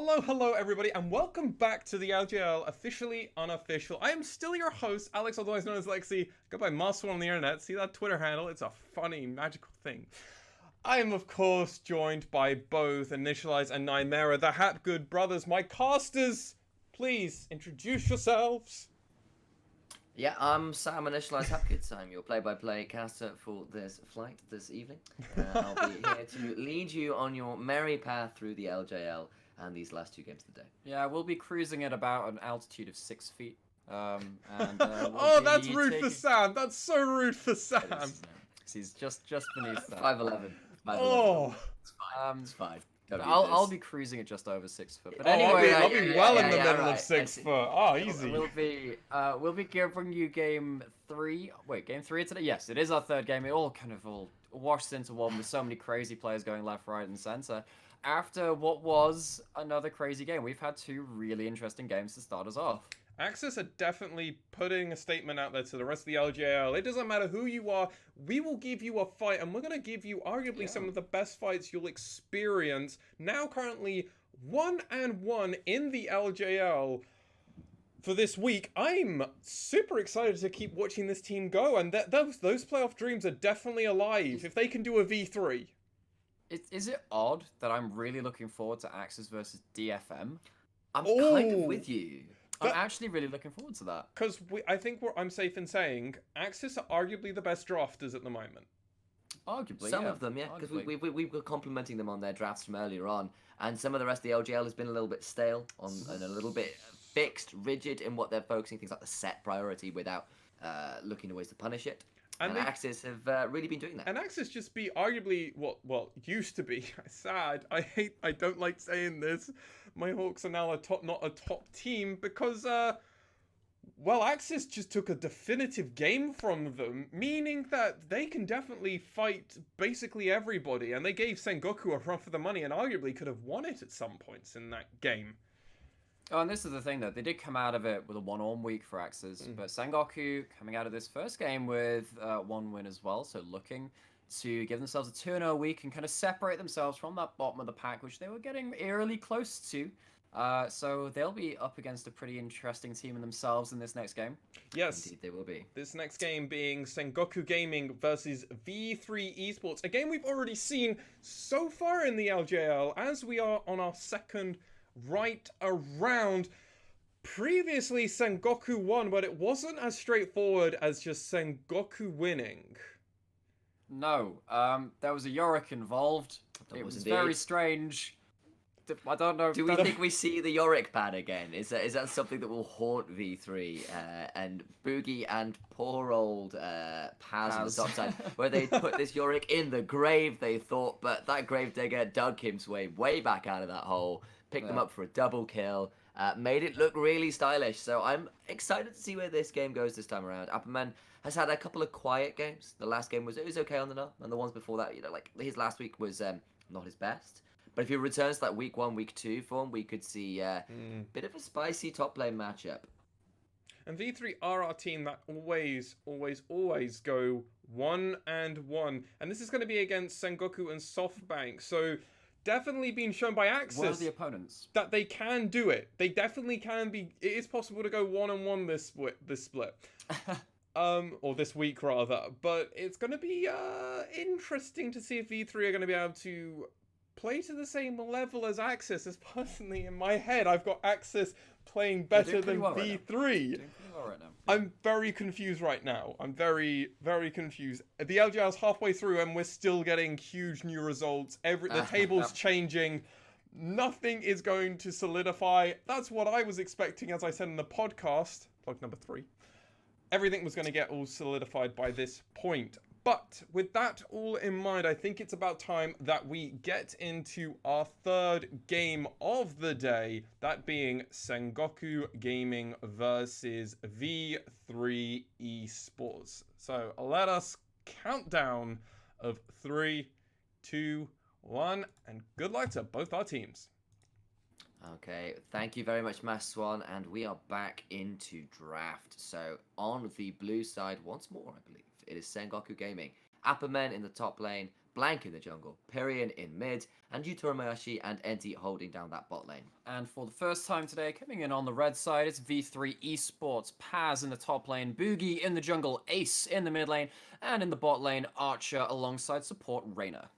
Hello everybody, and welcome back to the LJL Officially Unofficial. I am still your host, Alex, otherwise known as Lexi. Go by Moss1 on the internet. See that Twitter handle? It's a funny, magical thing. I am, of course, joined by both Initialize and Nymera, the Hapgood brothers. My casters, please introduce yourselves. Yeah, I'm Sam Initialize Hapgood. I'm your play-by-play caster for this flight this evening. I'll be here to lead you on your merry path through the LJL and these last two games of the day. Yeah, we'll be cruising at about an altitude of 6 feet. Oh, that's rude for Sam. That's so rude for Sam. He's just beneath that. 5'11". Oh, It's fine. It's fine. I'll be cruising at just over 6 foot. But anyway, I'll be well in the middle of 6 foot. Oh, easy. We'll be giving you game 3. Wait, game 3 today? Yes, it is our third game. It all washed into one with so many crazy players going left, right, and center. After what was another crazy game, we've had two really interesting games to start us off. Axis are definitely putting a statement out there to the rest of the LJL. It doesn't matter who you are, we will give you a fight, and we're going to give you arguably some of the best fights you'll experience. Now currently 1-1 in the LJL for this week. I'm super excited to keep watching this team go, and those playoff dreams are definitely alive if they can do a V3. Is it odd that I'm really looking forward to Axis versus DFM? I'm kind of with you. I'm actually really looking forward to that. Because I'm safe in saying Axis are arguably the best drafters at the moment. Arguably, some of them, yeah, because we were complimenting them on their drafts from earlier on, and some of the rest of the LGL has been a little bit stale and a little bit fixed, rigid in what they're focusing, things like the set priority without looking at ways to punish it. And Axis have really been doing that. And Axis just be arguably what used to be sad. I don't like saying this. My Hawks are now not a top team because Axis just took a definitive game from them, meaning that they can definitely fight basically everybody, and they gave Sengoku a run for the money and arguably could have won it at some points in that game. Oh, and this is the thing, though. They did come out of it with a 1-1 week for Axis, but Sengoku coming out of this first game with 1 win as well, so looking to give themselves a 2-0 week and kind of separate themselves from that bottom of the pack, which they were getting eerily close to. So they'll be up against a pretty interesting team in themselves in this next game. Yes. Indeed, they will be. This next game being Sengoku Gaming versus V3 Esports, a game we've already seen so far in the LJL as we are on our second right around. Previously, Sengoku won, but it wasn't as straightforward as just Sengoku winning. No, there was a Yorick involved. It was very strange. I don't know. Do we think we see the Yorick ban again? Is that something that will haunt V3 and Boogie and poor old Paz on the top side, where they put this Yorick in the grave, they thought, but that gravedigger dug his way back out of that hole, picked them up for a double kill, made it look really stylish. So I'm excited to see where this game goes this time around. Apperman has had a couple of quiet games. The last game was okay on the nut, and the ones before that, like his last week was not his best. But if he returns to that week 1, week 2 form, we could see a bit of a spicy top lane matchup. And V3 are our team that always go 1-1. And this is going to be against Sengoku and SoftBank. So definitely being shown by Axis. What are the opponents? That they can do it. They definitely can be. It is possible to go 1-1 this split. Or this week rather. But it's going to be interesting to see if V3 are going to be able to play to the same level as Axis. As personally in my head, I've got Axis playing better than V3. I'm very confused right now. I'm very, very confused. The LGL's halfway through and we're still getting huge new results. The table's changing. Nothing is going to solidify. That's what I was expecting, as I said in the podcast. Plug number 3. Everything was going to get all solidified by this point. But with that all in mind, I think it's about time that we get into our third game of the day, that being Sengoku Gaming versus V3 Esports. So let us count down of 3, 2, 1, and good luck to both our teams. Okay, thank you very much, Mass1, and we are back into draft. So on the blue side, once more, I believe, it is Sengoku Gaming. Apperman in the top lane, Blank in the jungle, Pyrian in mid, and Utoromayashi and Enti holding down that bot lane. And for the first time today, coming in on the red side, it's V3 Esports, Paz in the top lane, Boogie in the jungle, Ace in the mid lane, and in the bot lane, Archer alongside support Reyna.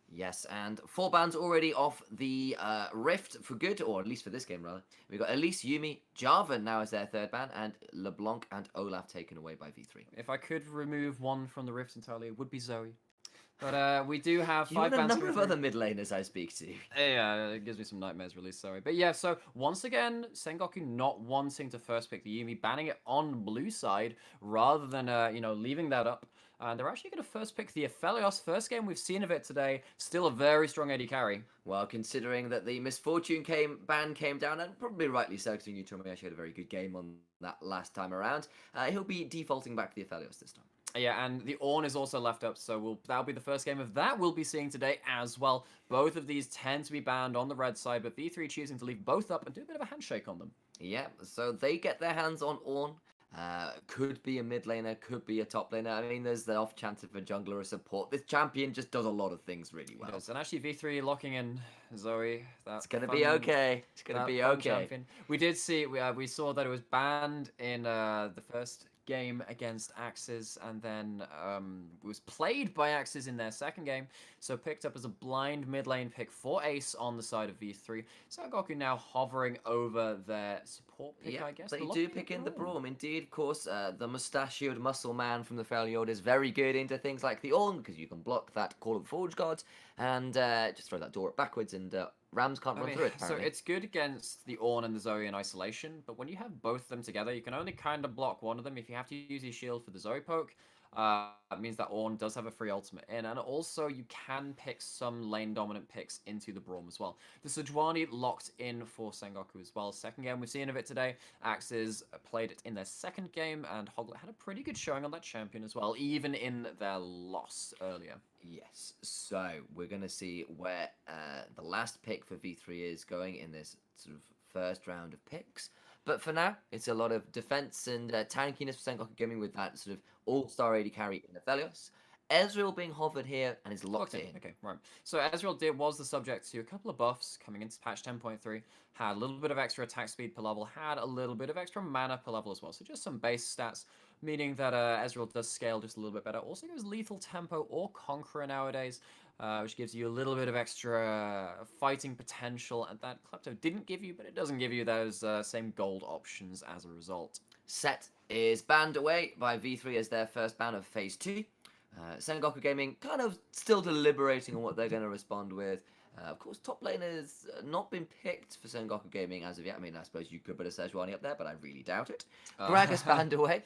Yes, and 4 bans already off the Rift for good, or at least for this game, rather. We've got Elise, Yumi, Jarvan now as their 3rd ban, and LeBlanc and Olaf taken away by V3. If I could remove one from the Rift entirely, it would be Zoe. But we do have 5 You and a bans. number of other mid laners I speak to. Yeah, it gives me some nightmares, really, sorry. But yeah, so once again, Sengoku not wanting to first pick the Yumi, banning it on blue side, rather than, leaving that up. And they're actually going to first pick the Aphelios. First game we've seen of it today. Still a very strong AD carry. Well, considering that the Misfortune ban came down, and probably rightly so, because Utoromayashi actually had a very good game on that last time around, he'll be defaulting back to the Aphelios this time. Yeah, and the Ornn is also left up, so that'll be the first game of that we'll be seeing today as well. Both of these tend to be banned on the red side, but V3 choosing to leave both up and do a bit of a handshake on them. Yeah, so they get their hands on Ornn. Could be a mid laner, could be a top laner. I mean, there's the off chance of a jungler or support. This champion just does a lot of things really well. Yes, and actually V3 locking in Zoe. It's gonna be okay. It's gonna be okay. Champion. We did see, we saw that it was banned in the first game against Axis, and then was played by Axis in their second game, so picked up as a blind mid lane pick for Ace on the side of V3. Sengoku now hovering over their support pick, yeah, I guess. They do pick in the Braum. Indeed, of course, the mustachioed muscle man from the Freljord is very good into things like the Ornn, because you can block that Call of the Forge Gods, and just throw that door up backwards, and Rams can't run through it, apparently. So it's good against the Ornn and the Zoe in isolation, but when you have both of them together, you can only kind of block one of them. If you have to use your shield for the Zoe poke, it means that Ornn does have a free ultimate in, and also you can pick some lane dominant picks into the Braum as well. The Sejuani locked in for Sengoku as well. Second game we've seen of it today. Axes played it in their second game, and Hoglet had a pretty good showing on that champion as well, even in their loss earlier. Yes, so we're going to see where the last pick for V3 is going in this sort of first round of picks. But for now, it's a lot of defense and tankiness for Sengoku Gaming with that sort of all-star AD carry in Aphelios. Ezreal being hovered here and is locked in. Okay, right. So Ezreal was the subject to a couple of buffs coming into patch 10.3. Had a little bit of extra attack speed per level, had a little bit of extra mana per level as well. So just some base stats, meaning that Ezreal does scale just a little bit better. Also gives lethal tempo or Conqueror nowadays, which gives you a little bit of extra fighting potential, and that Klepto didn't give you, but it doesn't give you those same gold options as a result. Set is banned away by V3 as their first ban of Phase 2. Sengoku Gaming kind of still deliberating on what they're going to respond with. Of course, top lane has not been picked for Sengoku Gaming as of yet. I mean, I suppose you could put a Sejuani up there, but I really doubt it. Gragas banned away.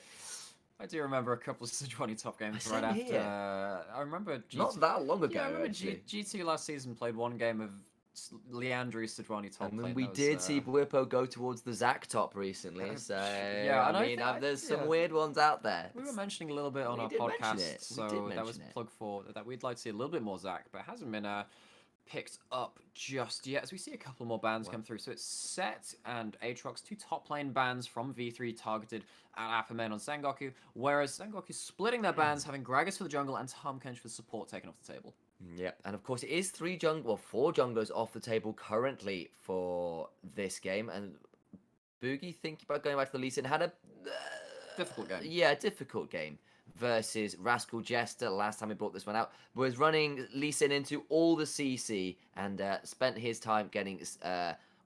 I do remember a couple of Sejuani top games Same right after. here. I remember Not that long ago. Yeah, I remember actually. G2 last season played one game of Leandri's Sejuani top I mean, lane. we did see Bwipo go towards the Zac top recently, so yeah, I mean, there's some weird ones out there. We were mentioning a little bit on our podcast, so that was plug for that. We'd like to see a little bit more Zac, but it hasn't been picked up just yet, as we see a couple more bans come through. So it's Set and Aatrox, 2 top lane bans from V3 targeted at Appamen on Sengoku, whereas Sengoku's splitting their bans, having Gragas for the jungle and Tahm Kench for support taken off the table. Yep, and of course it is 4 junglers off the table currently for this game, and Boogie thinking about going back to the Lee Sin had a difficult game. Yeah, difficult game versus Rascal Jester. Last time we brought this one out, was running Lee Sin into all the CC and spent his time getting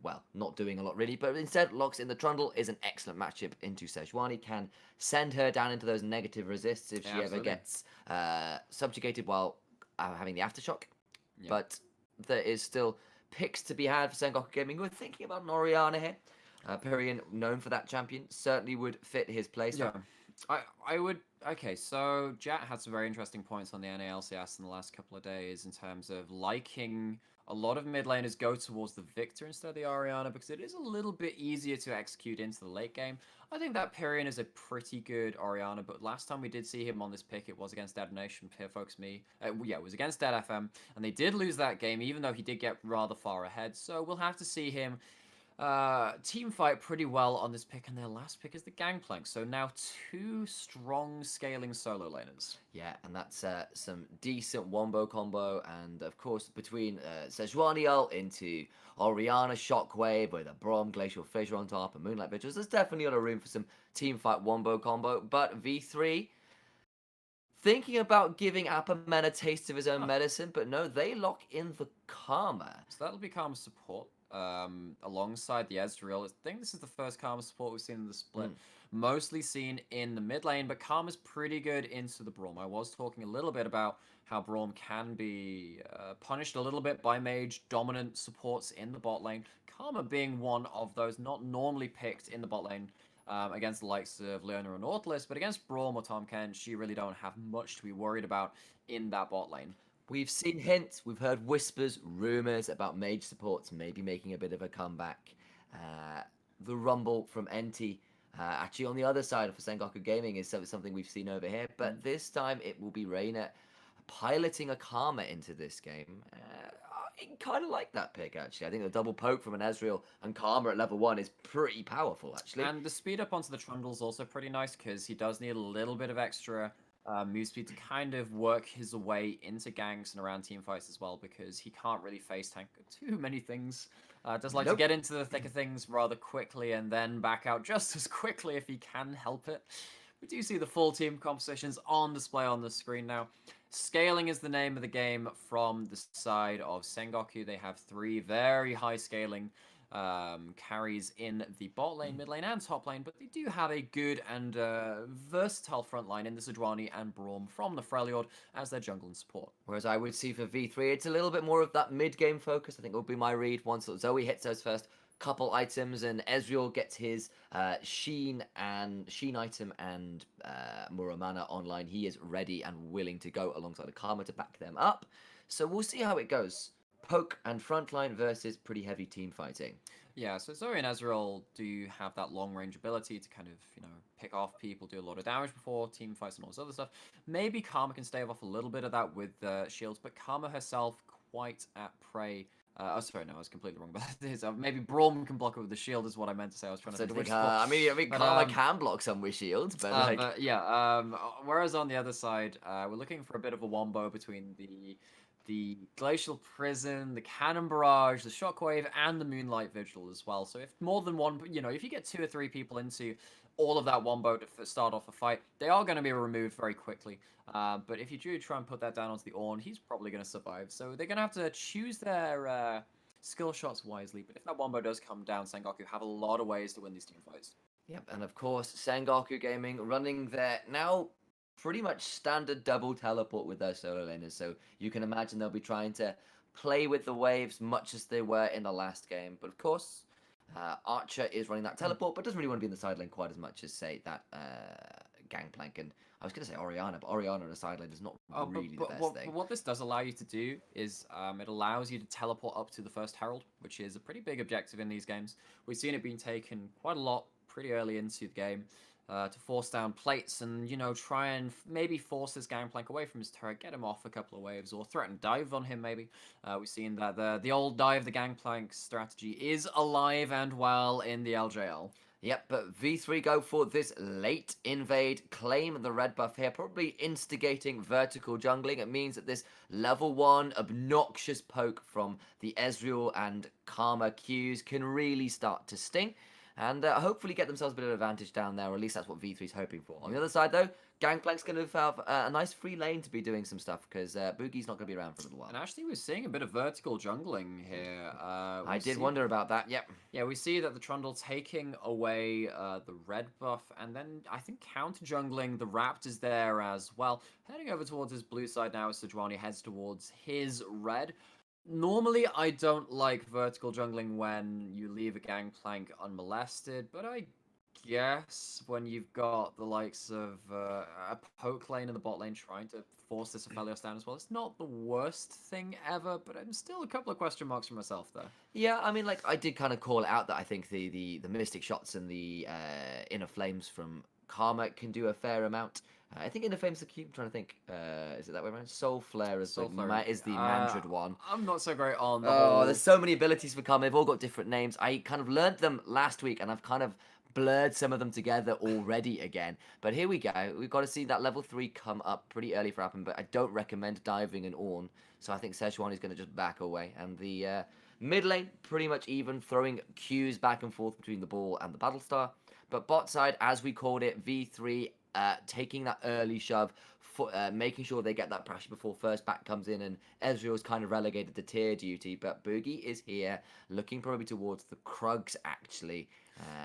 well, not doing a lot really, but instead locks in the Trundle. Is an excellent matchup into Sejuani. Can send her down into those negative resists if she ever gets subjugated while having the Aftershock. Yeah. But there is still picks to be had for Sengoku Gaming. We're thinking about an Orianna here. Pyrian, known for that champion, certainly would fit his place. Yeah. I would. Okay, so Jat had some very interesting points on the NALCS in the last couple of days in terms of liking a lot of mid laners go towards the Victor instead of the Orianna because it is a little bit easier to execute into the late game. I think that Pyrian is a pretty good Orianna, but last time we did see him on this pick, it was against Detonation, it was against Dead FM, and they did lose that game, even though he did get rather far ahead, so we'll have to see him team fight pretty well on this pick, and their last pick is the Gangplank. So now 2 strong scaling solo laners. Yeah, and that's some decent wombo combo, and of course between Sejuani ult into Orianna Shockwave with a Braum Glacial Fissure on top and Moonlight Vigils, there's definitely a lot of room for some team fight wombo combo, but V3 thinking about giving Appaman a taste of his own medicine, but no, they lock in the Karma. So that'll be Karma support alongside the Ezreal. I think this is the first Karma support we've seen in the split. Mostly seen in the mid lane, but Karma's pretty good into the Braum. I was talking a little bit about how Braum can be punished a little bit by mage dominant supports in the bot lane. Karma being one of those not normally picked in the bot lane against the likes of Leona or Nautilus, but against Braum or Tahm Kench, you really don't have much to be worried about in that bot lane. We've seen hints, we've heard whispers, rumours about mage supports maybe making a bit of a comeback. The Rumble from NT, actually on the other side of Sengoku Gaming, is something we've seen over here, but this time it will be Reina piloting a Karma into this game. I kind of like that pick, actually. I think the double poke from an Ezreal and Karma at level 1 is pretty powerful, actually. And the speed up onto the Trundle is also pretty nice, because he does need a little bit of extra move speed to kind of work his way into ganks and around team fights as well, because he can't really face tank too many things. Does like to get into the thick of things rather quickly and then back out just as quickly if he can help it. We do see the full team compositions on display on the screen now. Scaling is the name of the game from the side of Sengoku. They have 3 very high scaling carries in the bot lane, mid lane, and top lane, but they do have a good and versatile front line in the Sejuani and Braum from the Freljord as their jungle and support. Whereas I would see for V3, it's a little bit more of that mid-game focus. I think will be my read once Zoe hits those first couple items and Ezreal gets his Sheen item and Muramana online. He is ready and willing to go alongside a Karma to back them up. So we'll see how it goes. Poke and frontline versus pretty heavy team fighting. Yeah, so Zoe and Ezreal do have that long range ability to kind of, pick off people, do a lot of damage before team fights and all this other stuff. Maybe Karma can stave off a little bit of that with shields, but Karma herself quite at prey. Oh, sorry, no, I was completely wrong about this. Maybe Braum can block it with the shield is what I meant to say. I was trying to say I mean, Karma can block some with shields, but whereas on the other side, we're looking for a bit of a wombo between the Glacial Prison, the Cannon Barrage, the Shockwave, and the Moonlight Vigil as well. So if more than one, if you get 2 or 3 people into all of that wombo to start off a fight, they are going to be removed very quickly. But if you do try and put that down onto the Ornn, he's probably going to survive. So they're going to have to choose their skill shots wisely. But if that wombo does come down, Sengoku have a lot of ways to win these team fights. Yep, and of course, Sengoku Gaming running their now pretty much standard double teleport with their solo laners, so you can imagine they'll be trying to play with the waves much as they were in the last game. But of course, Archer is running that teleport, but doesn't really want to be in the side lane quite as much as, say, that Gangplank. And I was going to say Orianna, but Orianna on the side lane is not really the best thing. But what this does allow you to do is it allows you to teleport up to the first Herald, which is a pretty big objective in these games. We've seen it being taken quite a lot pretty early into the game. To force down plates and, try and maybe force this Gangplank away from his turret, get him off a couple of waves, or threaten dive on him maybe. We've seen that the old dive the Gangplank strategy is alive and well in the LJL. Yep, but V3 go for this late invade, claim the red buff here, probably instigating vertical jungling. It means that this level 1 obnoxious poke from the Ezreal and Karma Qs can really start to sting. And hopefully get themselves a bit of advantage down there, or at least that's what V3's hoping for. On the other side, though, Gangplank's going to have a nice free lane to be doing some stuff, because Boogie's not going to be around for a little while. And actually, we're seeing a bit of vertical jungling here. I did wonder about that, yep. Yeah, we see that the Trundle taking away the red buff, and then I think counter-jungling the Raptors there as well. Heading over towards his blue side now as Sejuani heads towards his red. Normally, I don't like vertical jungling when you leave a Gangplank unmolested, but I guess when you've got the likes of a poke lane and the bot lane trying to force this Aphelios down as well, it's not the worst thing ever, but I'm still a couple of question marks for myself there. Yeah, I mean, I did kind of call it out that I think the Mystic shots and the Inner Flames from Karma can do a fair amount. I think Infamous Cube. I'm trying to think. Is it that way around? Soul Flare is the mandated one. I'm not so great on the There's so many abilities for Karma. They've all got different names. I kind of learned them last week, and I've kind of blurred some of them together already again. But here we go. We've got to see that level 3 come up pretty early for Appen, but I don't recommend diving in Ornn. So I think Szechuan is going to just back away. And the mid lane, pretty much even, throwing Qs back and forth between the ball and the Battlestar. But bot side, as we called it, V3 taking that early shove, making sure they get that pressure before first back comes in, and Ezreal's kind of relegated to tier duty, but Boogie is here, looking probably towards the Krugs, actually,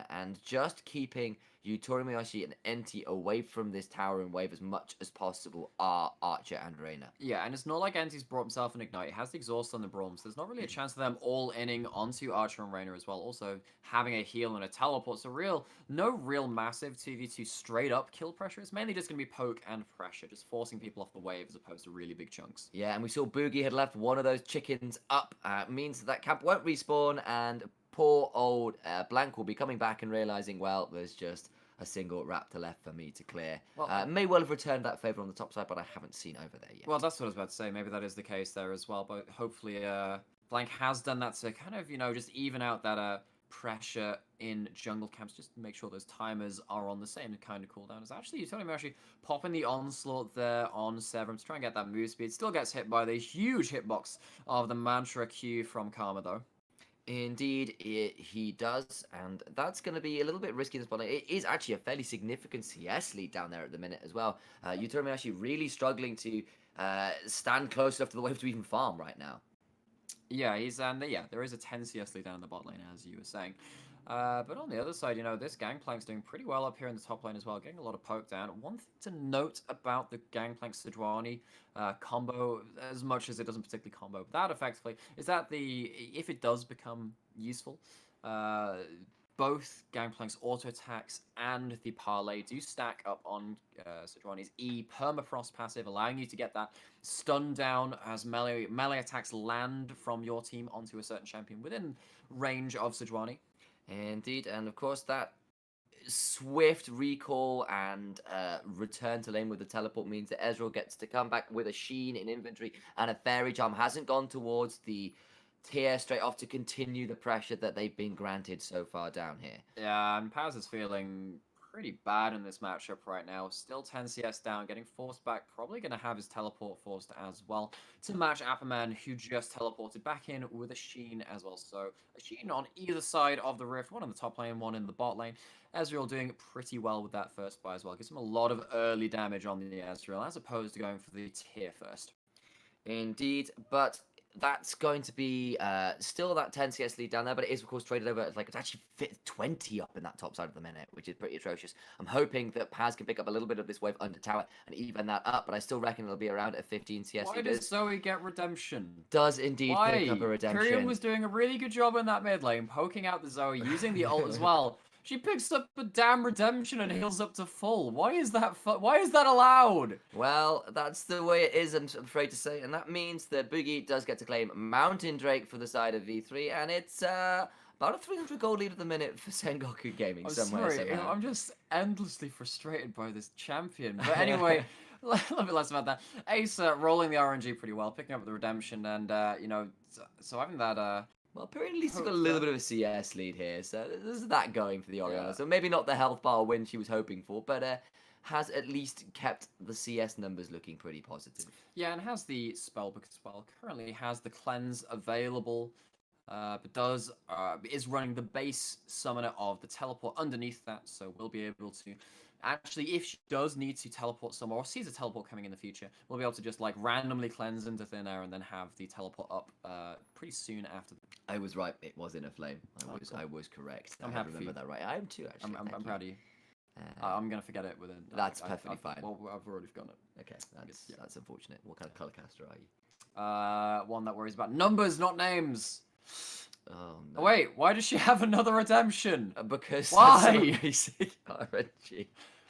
and just keeping Utori and Enti away from this tower and wave as much as possible are Archer and Reyna. Yeah, and it's not like Enti's brought himself an Ignite. He has the Exhaust on the Braum, so there's not really a chance of them all inning onto Archer and Reyna as well. Also, having a heal and a teleport, so no real massive 2v2 straight up kill pressure. It's mainly just going to be poke and pressure, just forcing people off the wave as opposed to really big chunks. Yeah, and we saw Boogie had left one of those chickens up. Means that camp won't respawn, and poor old Blank will be coming back and realizing, well, there's just a single Raptor left for me to clear. Well, may well have returned that favor on the top side, but I haven't seen over there yet. Well, that's what I was about to say. Maybe that is the case there as well, but hopefully Blank has done that to kind of, just even out that pressure in jungle camps, just to make sure those timers are on the same kind of cooldown. As actually, actually popping the onslaught there on Severum to try and get that move speed. Still gets hit by the huge hitbox of the Mantra Q from Karma, though. Indeed, he does, and that's going to be a little bit risky in this bot lane. It is actually a fairly significant CS lead down there at the minute as well. Utomi actually really struggling to stand close enough to the wave to even farm right now. Yeah, there is a 10 CS lead down in the bot lane, as you were saying. But on the other side, this Gangplank's doing pretty well up here in the top lane as well, getting a lot of poke down. One thing to note about the Gangplank Sejuani combo, as much as it doesn't particularly combo that effectively, is that if it does become useful, both Gangplank's auto attacks and the parlay do stack up on Sejuani's E permafrost passive, allowing you to get that stun down as melee attacks land from your team onto a certain champion within range of Sejuani. Indeed, and of course that swift recall and return to lane with the teleport means that Ezreal gets to come back with a Sheen in inventory, and a Fairy Charm hasn't gone towards the tier straight off to continue the pressure that they've been granted so far down here. Yeah, and Paz is feeling pretty bad in this matchup right now. Still 10 CS down, getting forced back. Probably going to have his teleport forced as well to match Apperman, who just teleported back in with a Sheen as well. So a Sheen on either side of the Rift, one in the top lane, one in the bot lane. Ezreal doing pretty well with that first buy as well. Gives him a lot of early damage on the Ezreal, as opposed to going for the tier first. Indeed, but that's going to be still that 10 CS lead down there, but it is, of course, traded over. It's actually fit 20 up in that top side of the minute, which is pretty atrocious. I'm hoping that Paz can pick up a little bit of this wave under tower and even that up, but I still reckon it'll be around a 15 CS Why lead. does Zoe get redemption? Does indeed pick up a redemption. Kyrian was doing a really good job in that mid lane, poking out the Zoe, using the ult as well. She picks up a damn redemption and heals up to full. Why is that allowed? Well, that's the way it is, I'm afraid to say. And that means that Boogie does get to claim Mountain Drake for the side of V3. And it's about a 300 gold lead at the minute for Sengoku Gaming somewhere. Sorry, I'm just endlessly frustrated by this champion. But anyway, a little bit less about that. Ace rolling the RNG pretty well, picking up the redemption. And, so having that... Well, apparently at least he's got a little bit of a CS lead here, so there's that going for the Orianna. Yeah. So maybe not the health bar win she was hoping for, but has at least kept the CS numbers looking pretty positive. Yeah, and has the spellbook as well. Currently has the cleanse available, but is running the base summoner of the teleport underneath that, so we'll be able to... Actually, if she does need to teleport somewhere, or sees a teleport coming in the future, we'll be able to just randomly cleanse into thin air and then have the teleport up pretty soon after. I was right. It was in a flame. I was correct. I'm happy. Remember that right. I am too. Actually, I'm proud of you. I'm gonna forget it within. That's perfectly fine. Well, I've already forgotten it. Okay, that's unfortunate. What kind of color caster are you? One that worries about numbers, not names. Oh, no. Oh, wait, why does she have another redemption? Because why? Basic RNG.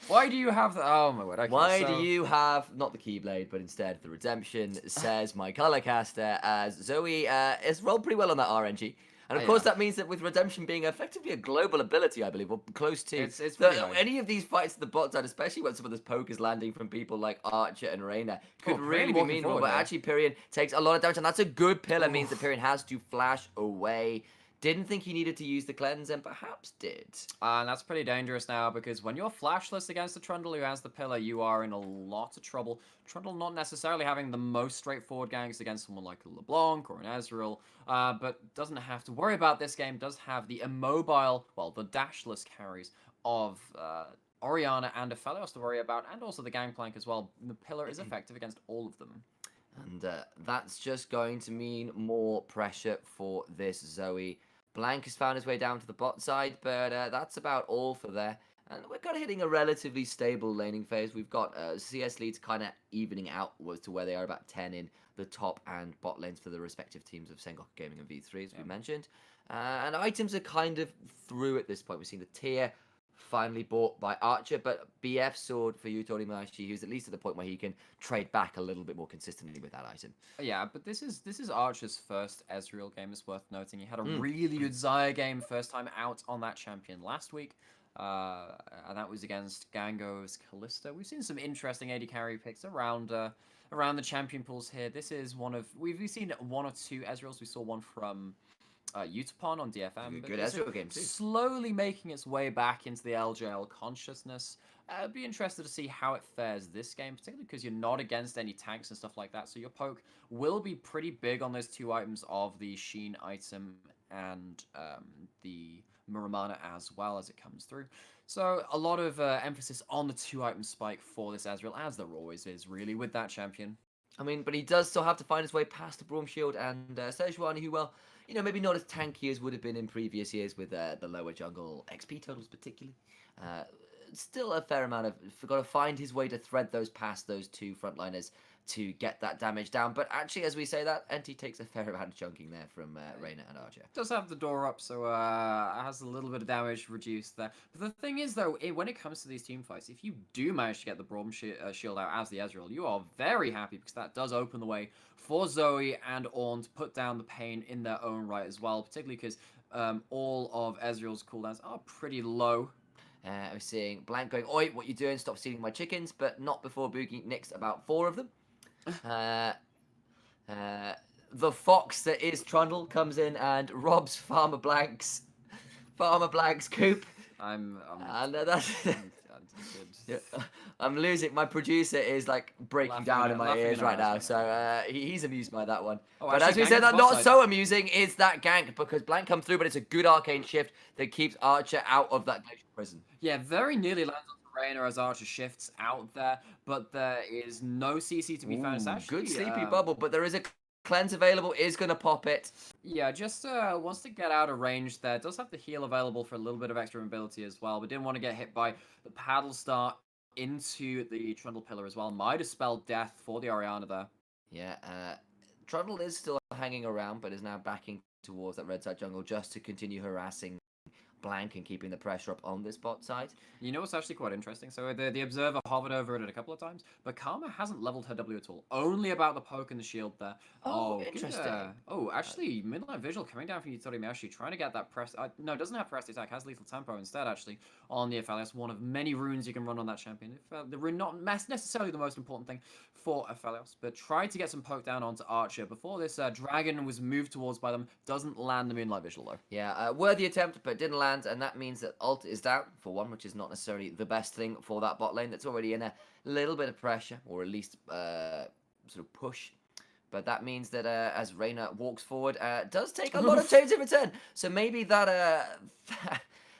Why do you have that? Oh my word. Okay, why do you have not the Keyblade, but instead the redemption? Says my color caster, as Zoe has rolled pretty well on that RNG. And of course, that means that with Redemption being effectively a global ability, I believe, or close to, it's pretty high. any of these fights at the bot side, especially when some of this poke is landing from people like Archer and Reyna, could really be meaningful. But actually, Pyrion takes a lot of damage, and that's a good pillar. Means that Pyrion has to flash away. Didn't think he needed to use the cleanse, and perhaps did. And that's pretty dangerous now, because when you're flashless against the Trundle who has the pillar, you are in a lot of trouble. Trundle not necessarily having the most straightforward ganks against someone like a LeBlanc or an Ezreal, but doesn't have to worry about this game. Does have the immobile, well, the dashless carries of Orianna and Aphelios to worry about, and also the Gangplank as well. The pillar is effective against all of them. And that's just going to mean more pressure for this Zoe. Blank has found his way down to the bot side, but that's about all for there. And we're kind of hitting a relatively stable laning phase. We've got CS leads kind of evening out as to where they are, about 10 in the top and bot lanes for the respective teams of Sengoku Gaming and V3, as we mentioned. And items are kind of through at this point. We've seen the tier finally bought by Archer, but BF sword for Yutori Mashi, who's at least at the point where he can trade back a little bit more consistently with that item. Yeah, but this is Archer's first Ezreal game, is worth noting. He had a really good Xayah game first time out on that champion last week, and that was against Gango's Kalista. We've seen some interesting AD carry picks around the champion pools here. This is one of, we've seen one or two Ezreals. We saw one from Utapon on DFM. Good Ezreal game too. Slowly making its way back into the LJL consciousness. I'd be interested to see how it fares this game, particularly because you're not against any tanks and stuff like that. So your poke will be pretty big on those two items of the Sheen item and the Muramana as well as it comes through. So a lot of emphasis on the two item spike for this Ezreal, as there always is really with that champion. I mean, but he does still have to find his way past the Braum Shield and Sejuani, who, well, you know, maybe not as tanky as would have been in previous years with the lower jungle XP totals particularly. Still a fair amount of, got to find his way to thread those past those two frontliners to get that damage down. But actually, as we say that, NT takes a fair amount of chunking there from Reyna and Archer. Does have the door up, so has a little bit of damage reduced there. But the thing is, though, when it comes to these team fights, if you do manage to get the Braum shield out as the Ezreal, you are very happy, because that does open the way for Zoe and Ornn to put down the pain in their own right as well, particularly because all of Ezreal's cooldowns are pretty low. We're seeing Blank going, "Oi, what you doing? Stop stealing my chickens," but not before Boogie nicks about 4 of them. The fox that is Trundle comes in and robs Farmer Blank's coop. I'm losing. My producer is like breaking down in my ears right now, so he's amused by that one. Oh, but as we said, that not so amusing is that gank, because Blank comes through, but it's a good arcane shift that keeps Archer out of that glacial prison. Yeah, very nearly lands on Reyna as Archer shifts out there, but there is no CC to be found. It's actually good sleepy bubble, but there is a cleanse available, is going to pop it. Yeah, just wants to get out of range there. Does have the heal available for a little bit of extra mobility as well, but didn't want to get hit by the paddle start into the Trundle pillar as well. Might have spelled death for the Orianna there. Yeah, Trundle is still hanging around, but is now backing towards that red side jungle just to continue harassing Blank and keeping the pressure up on this bot side. You know what's actually quite interesting? So the Observer hovered over it a couple of times, but Karma hasn't leveled her W at all. Only about the poke and the shield there. Oh, interesting. Actually, Midnight Vigil coming down from Yutori Miyashi, trying to get that press. No, doesn't have press attack, has lethal tempo instead, actually, on the Aphelios. One of many runes you can run on that champion. The rune not necessarily the most important thing for Aphelios, but tried to get some poke down onto Archer before this dragon was moved towards by them. Doesn't land the Moonlight Vigil, though. Yeah, worthy attempt, but didn't land. And that means that ult is down for one, which is not necessarily the best thing for that bot lane that's already in a little bit of pressure, or at least sort of push. But that means that as Reyna walks forward, does take a lot of turns in return. So maybe that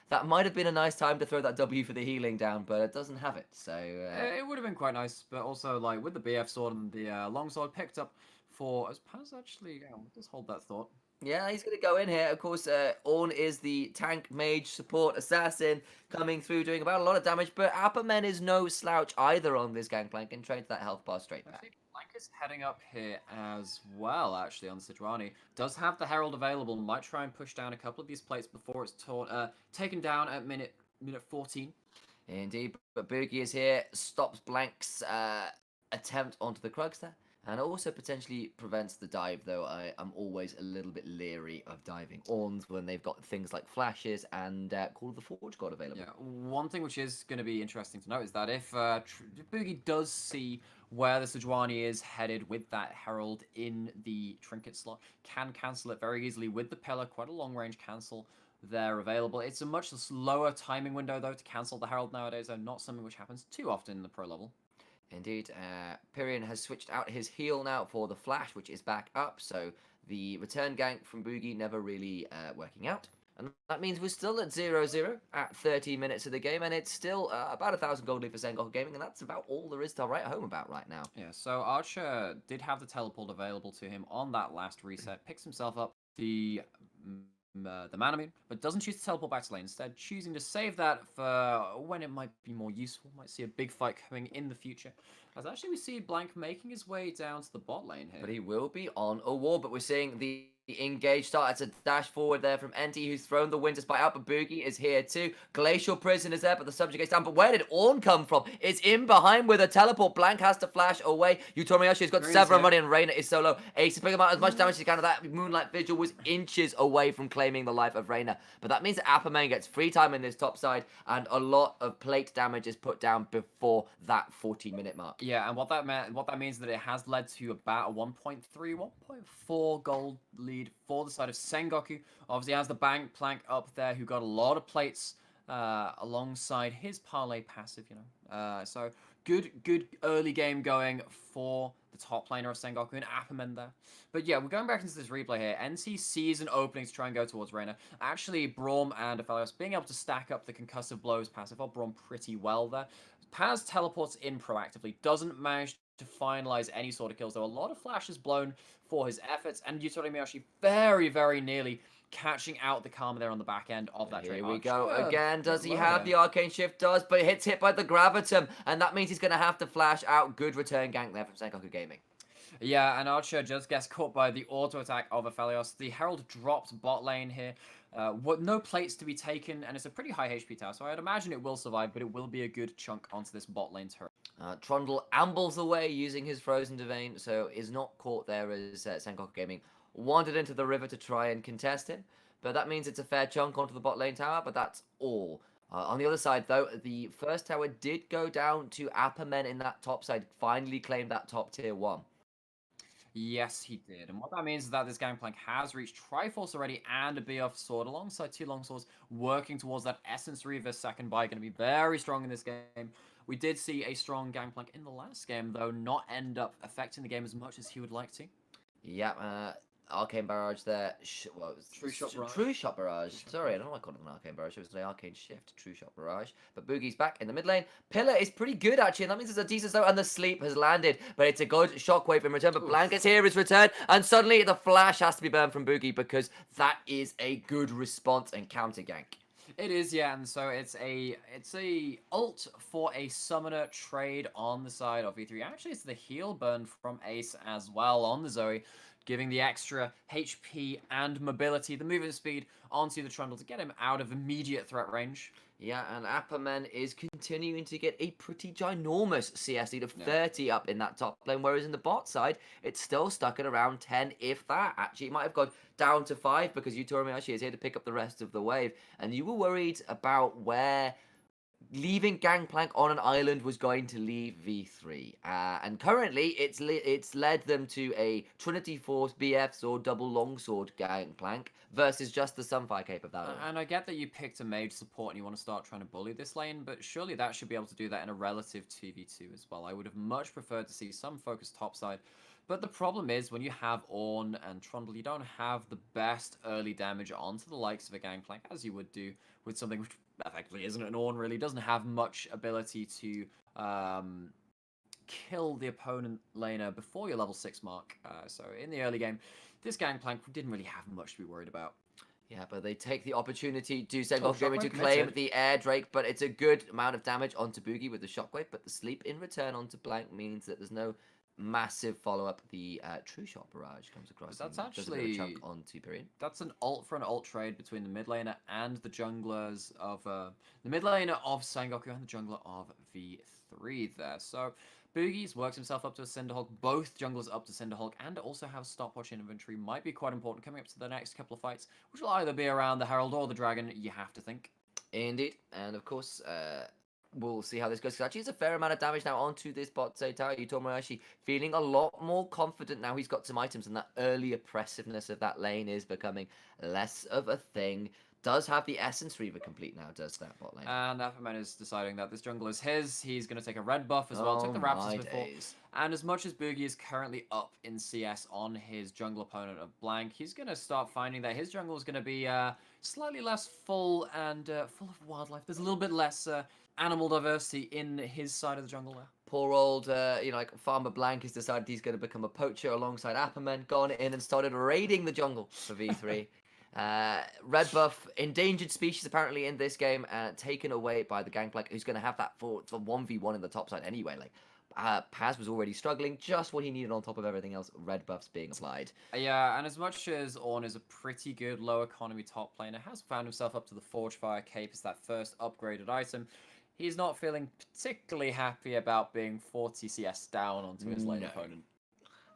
that might have been a nice time to throw that W for the healing down, but it doesn't have it. So it would have been quite nice, but also like with the BF sword and the long sword picked up for as Paz actually. Just hold that thought. Yeah, he's going to go in here. Of course, Ornn is the tank, mage, support, assassin, coming through, doing about a lot of damage. But Apperman is no slouch either on this Gangplank and trades that health bar straight back. Blank is heading up here as well, actually, on Sejuani. Does have the Herald available. Might try and push down a couple of these plates before it's taken down at minute 14. Indeed, but Boogie is here, stops Blank's attempt onto the Krugs there. And also potentially prevents the dive, though I'm always a little bit leery of diving Orns when they've got things like flashes and Call of the Forge God available. Yeah, one thing which is going to be interesting to note is that if Boogie does see where the Sejuani is headed with that Herald in the trinket slot, can cancel it very easily with the pillar, quite a long range cancel there available. It's a much slower timing window, though, to cancel the Herald nowadays, though not something which happens too often in the pro level. Indeed, Pyrion has switched out his heal now for the flash, which is back up, so the return gank from Boogie never really working out. And that means we're still at 0-0 at 30 minutes of the game, and it's still about 1,000 gold lead for Sengoku Gaming, and that's about all there is to write home about right now. Yeah, so Archer did have the teleport available to him on that last reset, picks himself up the Manamune, but doesn't choose to teleport back to lane, instead choosing to save that for when it might be more useful, might see a big fight coming in the future. As actually we see Blank making his way down to the bot lane here. But he will be on a wall, but we're seeing the engage start. It's a dash forward there from NT, who's thrown the Winter Spite out, but Boogie is here too. Glacial Prison is there, but the subject gets down. But where did Ornn come from? It's in behind with a teleport. Blank has to flash away. Utomiyashi has got several money, and Reina is solo. Ace is picking him out as much damage as he can. That Moonlight Vigil was inches away from claiming the life of Reina. But that means that Apperman gets free time in this top side, and a lot of plate damage is put down before that 40-minute mark. Yeah, and what that means is that it has led to about a 1.3, 1.4 gold lead for the side of Sengoku. Obviously has the bank plank up there, who got a lot of plates alongside his parlay passive, you know. So good early game going for the top laner of Sengoku and Apperman there. But yeah, we're going back into this replay here. NC sees an opening to try and go towards Reina. Actually, Braum and Aphelios being able to stack up the concussive blows passive on Braum pretty well there. Paz teleports in proactively, doesn't manage to finalize any sort of kills, though a lot of flashes blown for his efforts, and Utomiyashi very nearly catching out the Karma there on the back end of that trade. Here we go again. Does he have the Arcane Shift? Does, but hits hit by the Gravitum, and that means he's going to have to flash out. Good return gank there from Sengoku Gaming. Yeah, and Archer just gets caught by the auto attack of Aphelios. The Herald dropped bot lane here. No plates to be taken, and it's a pretty high HP tower, so I'd imagine it will survive, but it will be a good chunk onto this bot lane turret. Trundle ambles away using his Frozen Domain, so is not caught there as Sengoku Gaming wandered into the river to try and contest him. But that means it's a fair chunk onto the bot lane tower, but that's all. On the other side, though, the first tower did go down to Apperman in that top side, finally claimed that top tier 1. Yes, he did. And what that means is that this Gangplank has reached Triforce already and a BF Sword alongside 2 Longswords working towards that Essence Reaver second buy. Going to be very strong in this game. We did see a strong Gangplank in the last game, though, not end up affecting the game as much as he would like to. Yeah, Arcane Barrage there. True Shot Barrage. True Shot Barrage. Sorry, I don't know why I called it an Arcane Barrage. It was an Arcane Shift. True Shot Barrage. But Boogie's back in the mid lane. Pillar is pretty good, actually, and that means it's a decent start, and the sleep has landed. But it's a good Shockwave in return. But Blanket's here is returned, and suddenly the flash has to be burned from Boogie because that is a good response and counter gank. It is, yeah, and so it's a ult for a summoner trade on the side of V3. Actually, it's the heal burn from Ace as well on the Zoe, giving the extra HP and mobility, the movement speed onto the Trundle to get him out of immediate threat range. Yeah, and Apperman is continuing to get a pretty ginormous CS lead of 30 up in that top lane, whereas in the bot side, it's still stuck at around 10, if that. Actually, it might have gone down to 5 because Utomiyashi is here to pick up the rest of the wave. And you were worried about where leaving Gangplank on an island was going to leave V3. And currently, it's led them to a Trinity Force BF Sword double longsword Gangplank versus just the Sunfire Cape of that. And I get that you picked a mage support and you want to start trying to bully this lane, but surely that should be able to do that in a relative 2v2 as well. I would have much preferred to see some focus topside. But the problem is, when you have Ornn and Trundle, you don't have the best early damage onto the likes of a Gangplank, as you would do with something which effectively isn't an Ornn, really. Doesn't have much ability to kill the opponent laner before your level 6 mark. So in the early game, this Gangplank didn't really have much to be worried about. Yeah, but they take the opportunity to Sengoku Gaming to claim the Air Drake, but it's a good amount of damage onto Boogie with the Shockwave, but the sleep in return onto Blank means that there's no massive follow-up. The True Shot Barrage comes across. That's and does a bit of a actually chunk onto Period. That's an ult for an ult trade between the mid laner and the junglers of the mid laner of Sengoku and the jungler of V3 there. So Boogie's works himself up to a Cinderhulk, both junglers up to Cinderhulk, and also have stopwatch inventory. Might be quite important coming up to the next couple of fights, which will either be around the Herald or the Dragon, you have to think. Indeed, and of course, we'll see how this goes. Because actually, it's a fair amount of damage now onto this bot side tower. Yutomo actually feeling a lot more confident now. He's got some items, and that early oppressiveness of that lane is becoming less of a thing. Does have the Essence Reaver complete now, does that bot lane. And Afterman is deciding that this jungle is his. He's going to take a red buff as well. Took the Raptors before. And as much as Boogie is currently up in CS on his jungle opponent of Blank, he's going to start finding that his jungle is going to be slightly less full and full of wildlife. There's a little bit less animal diversity in his side of the jungle there. Poor old, like Farmer Blank has decided he's going to become a poacher alongside Apperman, gone in and started raiding the jungle for V3. Red buff, endangered species apparently in this game, taken away by the Gangplank, who's going to have that for 1v1 in the top side anyway. Like, Paz was already struggling, just what he needed on top of everything else, red buffs being applied. Yeah, and as much as Ornn is a pretty good low economy top laner, has found himself up to the Forgefire Cape as that first upgraded item. He's not feeling particularly happy about being 40 CS down onto his lane opponent.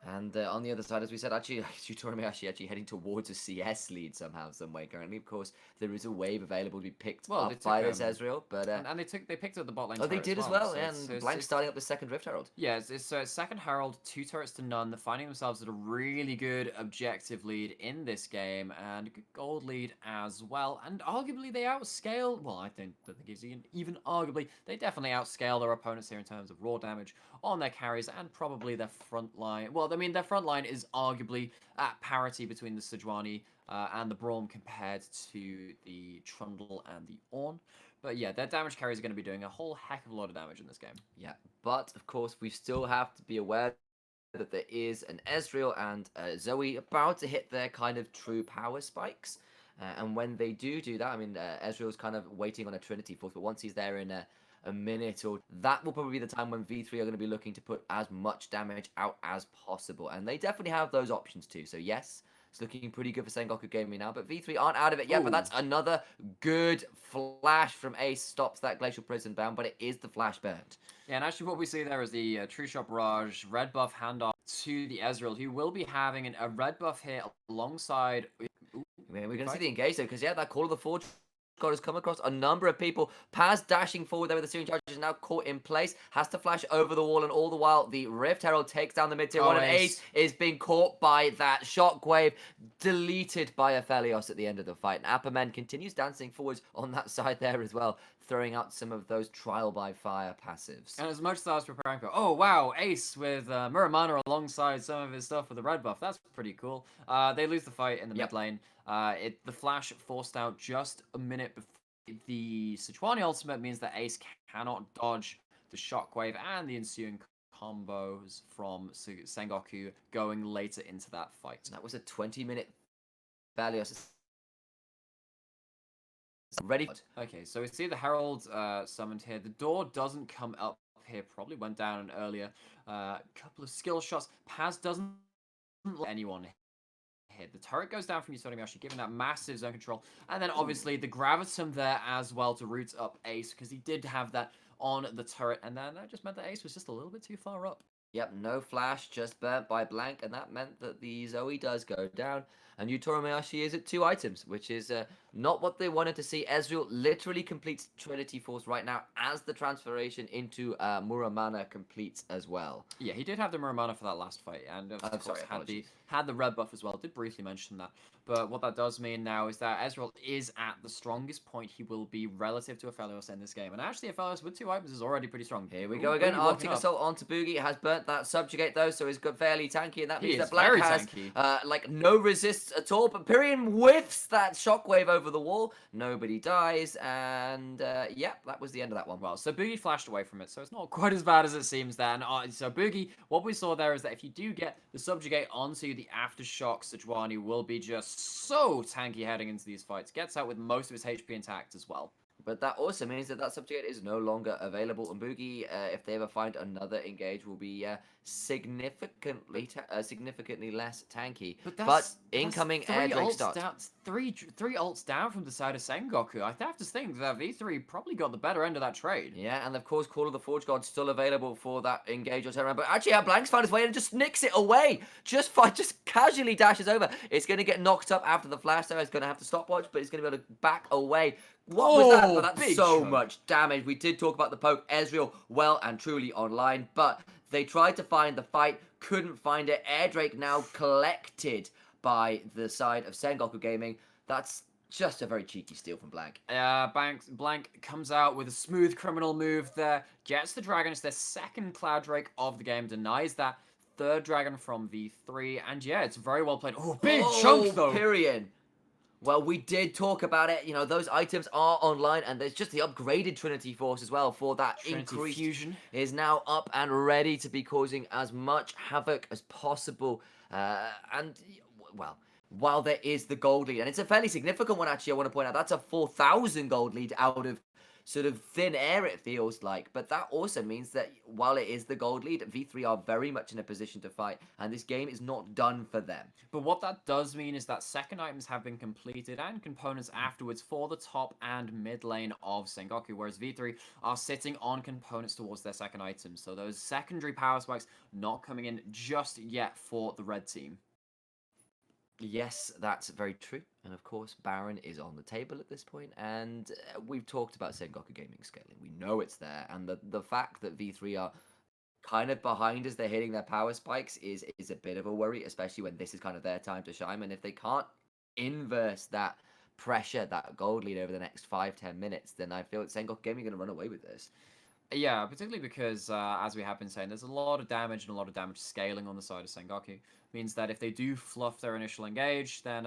And on the other side, as we said, actually, Yutorimi actually heading towards a CS lead somehow, some way. Currently, of course, there is a wave available to be picked up by this Ezreal, but and they picked up the bot lane. Oh, they did as well, so and Blank starting up the second Rift Herald. Yeah, it's second Herald, 2 turrets to none. They're finding themselves at a really good objective lead in this game, and a good gold lead as well. And arguably, they outscale. Well, I don't think it's even arguably. They definitely outscale their opponents here in terms of raw damage on their carries and probably their front line. Well, I mean, their front line is arguably at parity between the Sejuani and the Braum compared to the Trundle and the Ornn. But yeah, their damage carries are going to be doing a whole heck of a lot of damage in this game. Yeah, but of course, we still have to be aware that there is an Ezreal and Zoe about to hit their kind of true power spikes. And when they do that, I mean, Ezreal's kind of waiting on a Trinity Force, but once he's there in a minute or that will probably be the time when V3 are going to be looking to put as much damage out as possible, and they definitely have those options too. So yes, it's looking pretty good for Sengoku Gaming now, but V3 aren't out of it yet. But that's another good flash from Ace, stops that Glacial Prison bound, but it is the flash burned. Yeah, and actually what we see there is the True Shot Barrage red buff handoff to the Ezreal, who will be having a red buff here alongside. We're going to see the engage though, because yeah, that Call of the Forge God has come across a number of people. Paz dashing forward there with the searing charge is now caught in place. Has to flash over the wall, and all the while the Rift Herald takes down the mid tier 1, and Ace is being caught by that shockwave, deleted by Aphelios at the end of the fight. And Apperman continues dancing forwards on that side there as well, throwing out some of those trial by fire passives. And as much as I was preparing for, oh wow, Ace with Muramana alongside some of his stuff with the red buff, that's pretty cool. They lose the fight in the mid lane. The flash forced out just a minute before the Sejuani ultimate means that Ace cannot dodge the shockwave and the ensuing combos from Sengoku going later into that fight. That was a 20-minute Valios. Ready. Okay, so we see the Herald summoned here. The door doesn't come up here. Probably went down earlier. Couple of skill shots. Paz doesn't let anyone hit. The turret goes down from Yusorimiyashi, giving that massive zone control. And then obviously the Gravitum there as well to root up Ace, because he did have that on the turret. And then that just meant that Ace was just a little bit too far up. Yep, no flash, just burnt by Blank, and that meant that the Zoe does go down. And Yutorimiyashi is at 2 items, which is not what they wanted to see. Ezreal literally completes Trinity Force right now as the transformation into Muramana completes as well. Yeah, he did have the Muramana for that last fight, and of course had the red buff as well. Did briefly mention that. But what that does mean now is that Ezreal is at the strongest point he will be relative to Aphelios in this game. And actually, Aphelios with 2 items is already pretty strong. Here we go again. Arctic Assault onto Boogie. Has burnt that Subjugate though, so he's got fairly tanky. And that means that Black has like no resists at all. But Pyrian whiffs that shockwave over the wall. Nobody dies. And yeah, that was the end of that one. Well, so Boogie flashed away from it. So it's not quite as bad as it seems then. So Boogie, what we saw there is that if you do get the Subjugate onto the Aftershock, Sejuani will be just so tanky heading into these fights. Gets out with most of his HP intact as well. But that also means that subjugate is no longer available, and Boogie, if they ever find another engage, will be significantly less tanky. But incoming air Drake starts. Three ults down from the side of Sengoku. I have to think that V3 probably got the better end of that trade. Yeah, and of course, Call of the Forge God still available for that engage or turnaround. But actually, Blank's found his way in and just nicks it away. Just casually dashes over. It's going to get knocked up after the flash there. It's going to have to stopwatch, but it's going to be able to back away. What was that? Oh, that's so much damage. We did talk about the poke. Ezreal well and truly online, but they tried to find the fight, couldn't find it. Air Drake now collected by the side of Sengoku Gaming. That's just a very cheeky steal from Blank. Blank comes out with a smooth criminal move there, gets the dragon. It's their second Cloud Drake of the game, denies that third dragon from V3, and yeah, it's very well played. Oh, big chunk though. Pyrion. Well, we did talk about it. You know, those items are online, and there's just the upgraded Trinity Force as well for that increased fusion is now up and ready to be causing as much havoc as possible. And, well, while there is the gold lead, and it's a fairly significant one, actually, I want to point out, that's a 4,000 gold lead out of sort of thin air, it feels like. But that also means that while it is the gold lead, V3 are very much in a position to fight, and this game is not done for them. But what that does mean is that second items have been completed and components afterwards for the top and mid lane of Sengoku, whereas V3 are sitting on components towards their second items. So those secondary power spikes not coming in just yet for the red team. Yes, that's very true. And of course, Baron is on the table at this point, and we've talked about Sengoku Gaming scaling. We know it's there, and the fact that V3 are kind of behind as they're hitting their power spikes is a bit of a worry, especially when this is kind of their time to shine. And if they can't inverse that pressure, that gold lead over the next 5-10 minutes, then I feel that Sengoku Gaming are going to run away with this. Yeah, particularly because, as we have been saying, there's a lot of damage and a lot of damage scaling on the side of Sengoku. Means that if they do fluff their initial engage, then,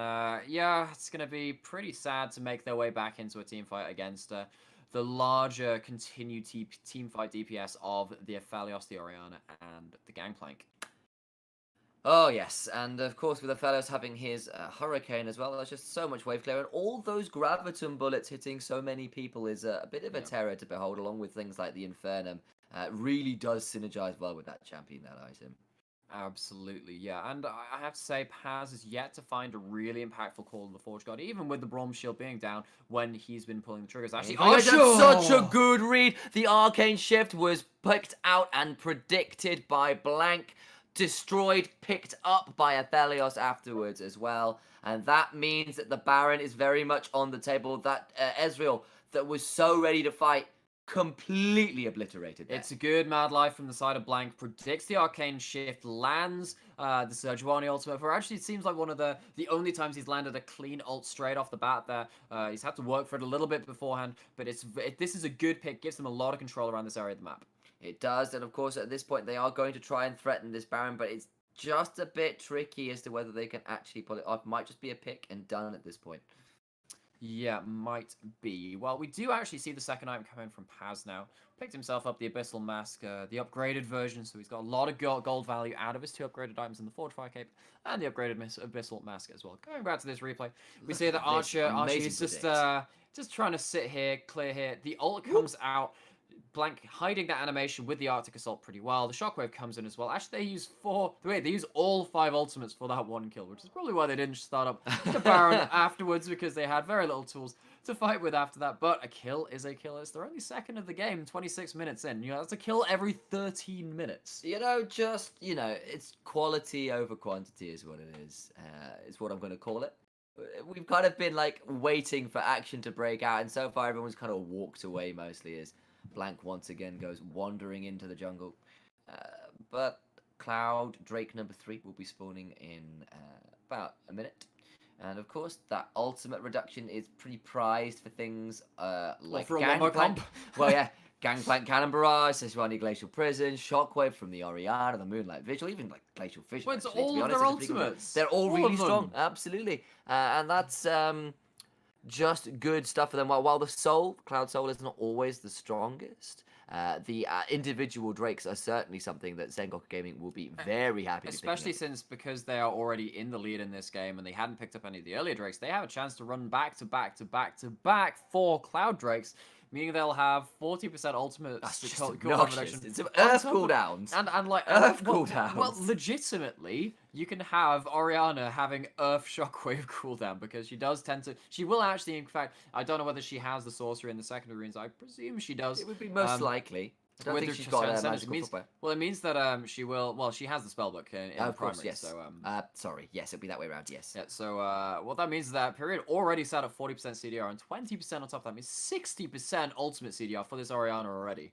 yeah, it's going to be pretty sad to make their way back into a team fight against the larger continued team fight DPS of the Aphelios, the Orianna, and the Gangplank. Oh, yes, and of course with Aphelios having his Hurricane as well, there's just so much wave clear, and all those Graviton bullets hitting so many people is a bit of a terror to behold, along with things like the Infernum. Really does synergize well with that champion, that item. Absolutely, yeah. And I have to say, Paz has yet to find a really impactful call on the Forge God, even with the Bronze Shield being down when he's been pulling the triggers. Actually, that's such a good read. The Arcane Shift was picked out and predicted by Blank, destroyed, picked up by Aphelios afterwards as well. And that means that the Baron is very much on the table. That Ezreal, that was so ready to fight, completely obliterated there. It's a good Mad Life from the side of Blank, predicts the Arcane Shift, lands the Sejuani ultimate, for actually it seems like one of the only times he's landed a clean ult straight off the bat there. He's had to work for it a little bit beforehand, but this is a good pick, gives them a lot of control around this area of the map. It does, and of course at this point they are going to try and threaten this Baron, but it's just a bit tricky as to whether they can actually pull it off. Might just be a pick and done at this point. Yeah, might be. Well, we do actually see the second item come in from Paz now. Picked himself up the Abyssal Mask, the upgraded version, so he's got a lot of gold value out of his two upgraded items in the Fortifier Cape and the upgraded Abyssal Mask as well. Going back to this replay, we see that Archer is just trying to sit here, clear here. The ult comes out. Blank hiding that animation with the Arctic Assault pretty well. The Shockwave comes in as well. Actually, they use all 5 ultimates for that one kill, which is probably why they didn't start up the Baron afterwards, because they had very little tools to fight with after that. But a kill is a kill. It's their only second of the game, 26 minutes in. You know, that's a kill every 13 minutes. You know, it's quality over quantity is what it is. It's what I'm going to call it. We've kind of been, like, waiting for action to break out, and so far everyone's kind of walked away mostly as Blank once again goes wandering into the jungle. But Cloud Drake number 3 will be spawning in about a minute. And of course, that ultimate reduction is pretty prized for things like Gangplank. Well, yeah, Gangplank Cannon Barrage, Sejuani Glacial Prison, Shockwave from the Orianna, the Moonlight Vigil, even like Glacial Fission. Well, it's all of their ultimates. They're all really strong, absolutely. And that's just good stuff for them. While the Soul, Cloud Soul, is not always the strongest, the individual Drakes are certainly something that Sengoku Gaming will be very happy to Especially pick up. since because they are already in the lead in this game and they hadn't picked up any of the earlier Drakes, they have a chance to run back to back to back to back 4 Cloud Drakes, meaning they'll have 40% ultimate That's just cooldown obnoxious. reduction. It's Earth cooldowns. And well, Cooldowns. legitimately, you can have Oriana having Earth Shockwave cooldown because she does tend to. She will actually, in fact, I don't know whether she has the sorcery in the secondary runes. I presume she does. It would be most likely. I don't With think her she's got a transcendence, magical footwear. well, it means that she will. Well, she has the spellbook in the Of course, primary, yes. so Sorry, yes, it'll be that way around, yes. yeah, so what that means is that period already sat at 40% CDR and 20% on top of that means 60% ultimate CDR for this Oriana already.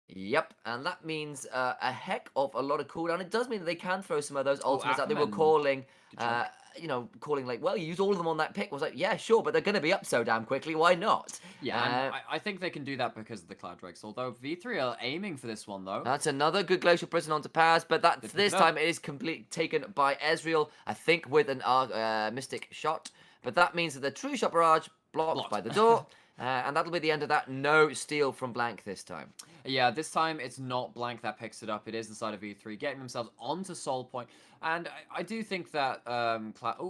Yep, and that means a heck of a lot of cooldown. It does mean that they can throw some of those ultimates out. They were Aquaman. calling, Good chunk. calling like, well, you use all of them on that pick. I was like, yeah, sure, but they're going to be up so damn quickly. Why not? Yeah, and I think they can do that because of the Cloud Drakes. Although V3 are aiming for this one, though. That's another good Glacial Prison onto Paz, but this time it is taken by Ezreal, I think, with an Mystic Shot. But that means that the True Shot Barrage blocked by the door. And that'll be the end of that. No steal from Blank this time. Yeah, this time it's not Blank that picks it up. It is the side of V3 getting themselves onto Soul Point. And I do think that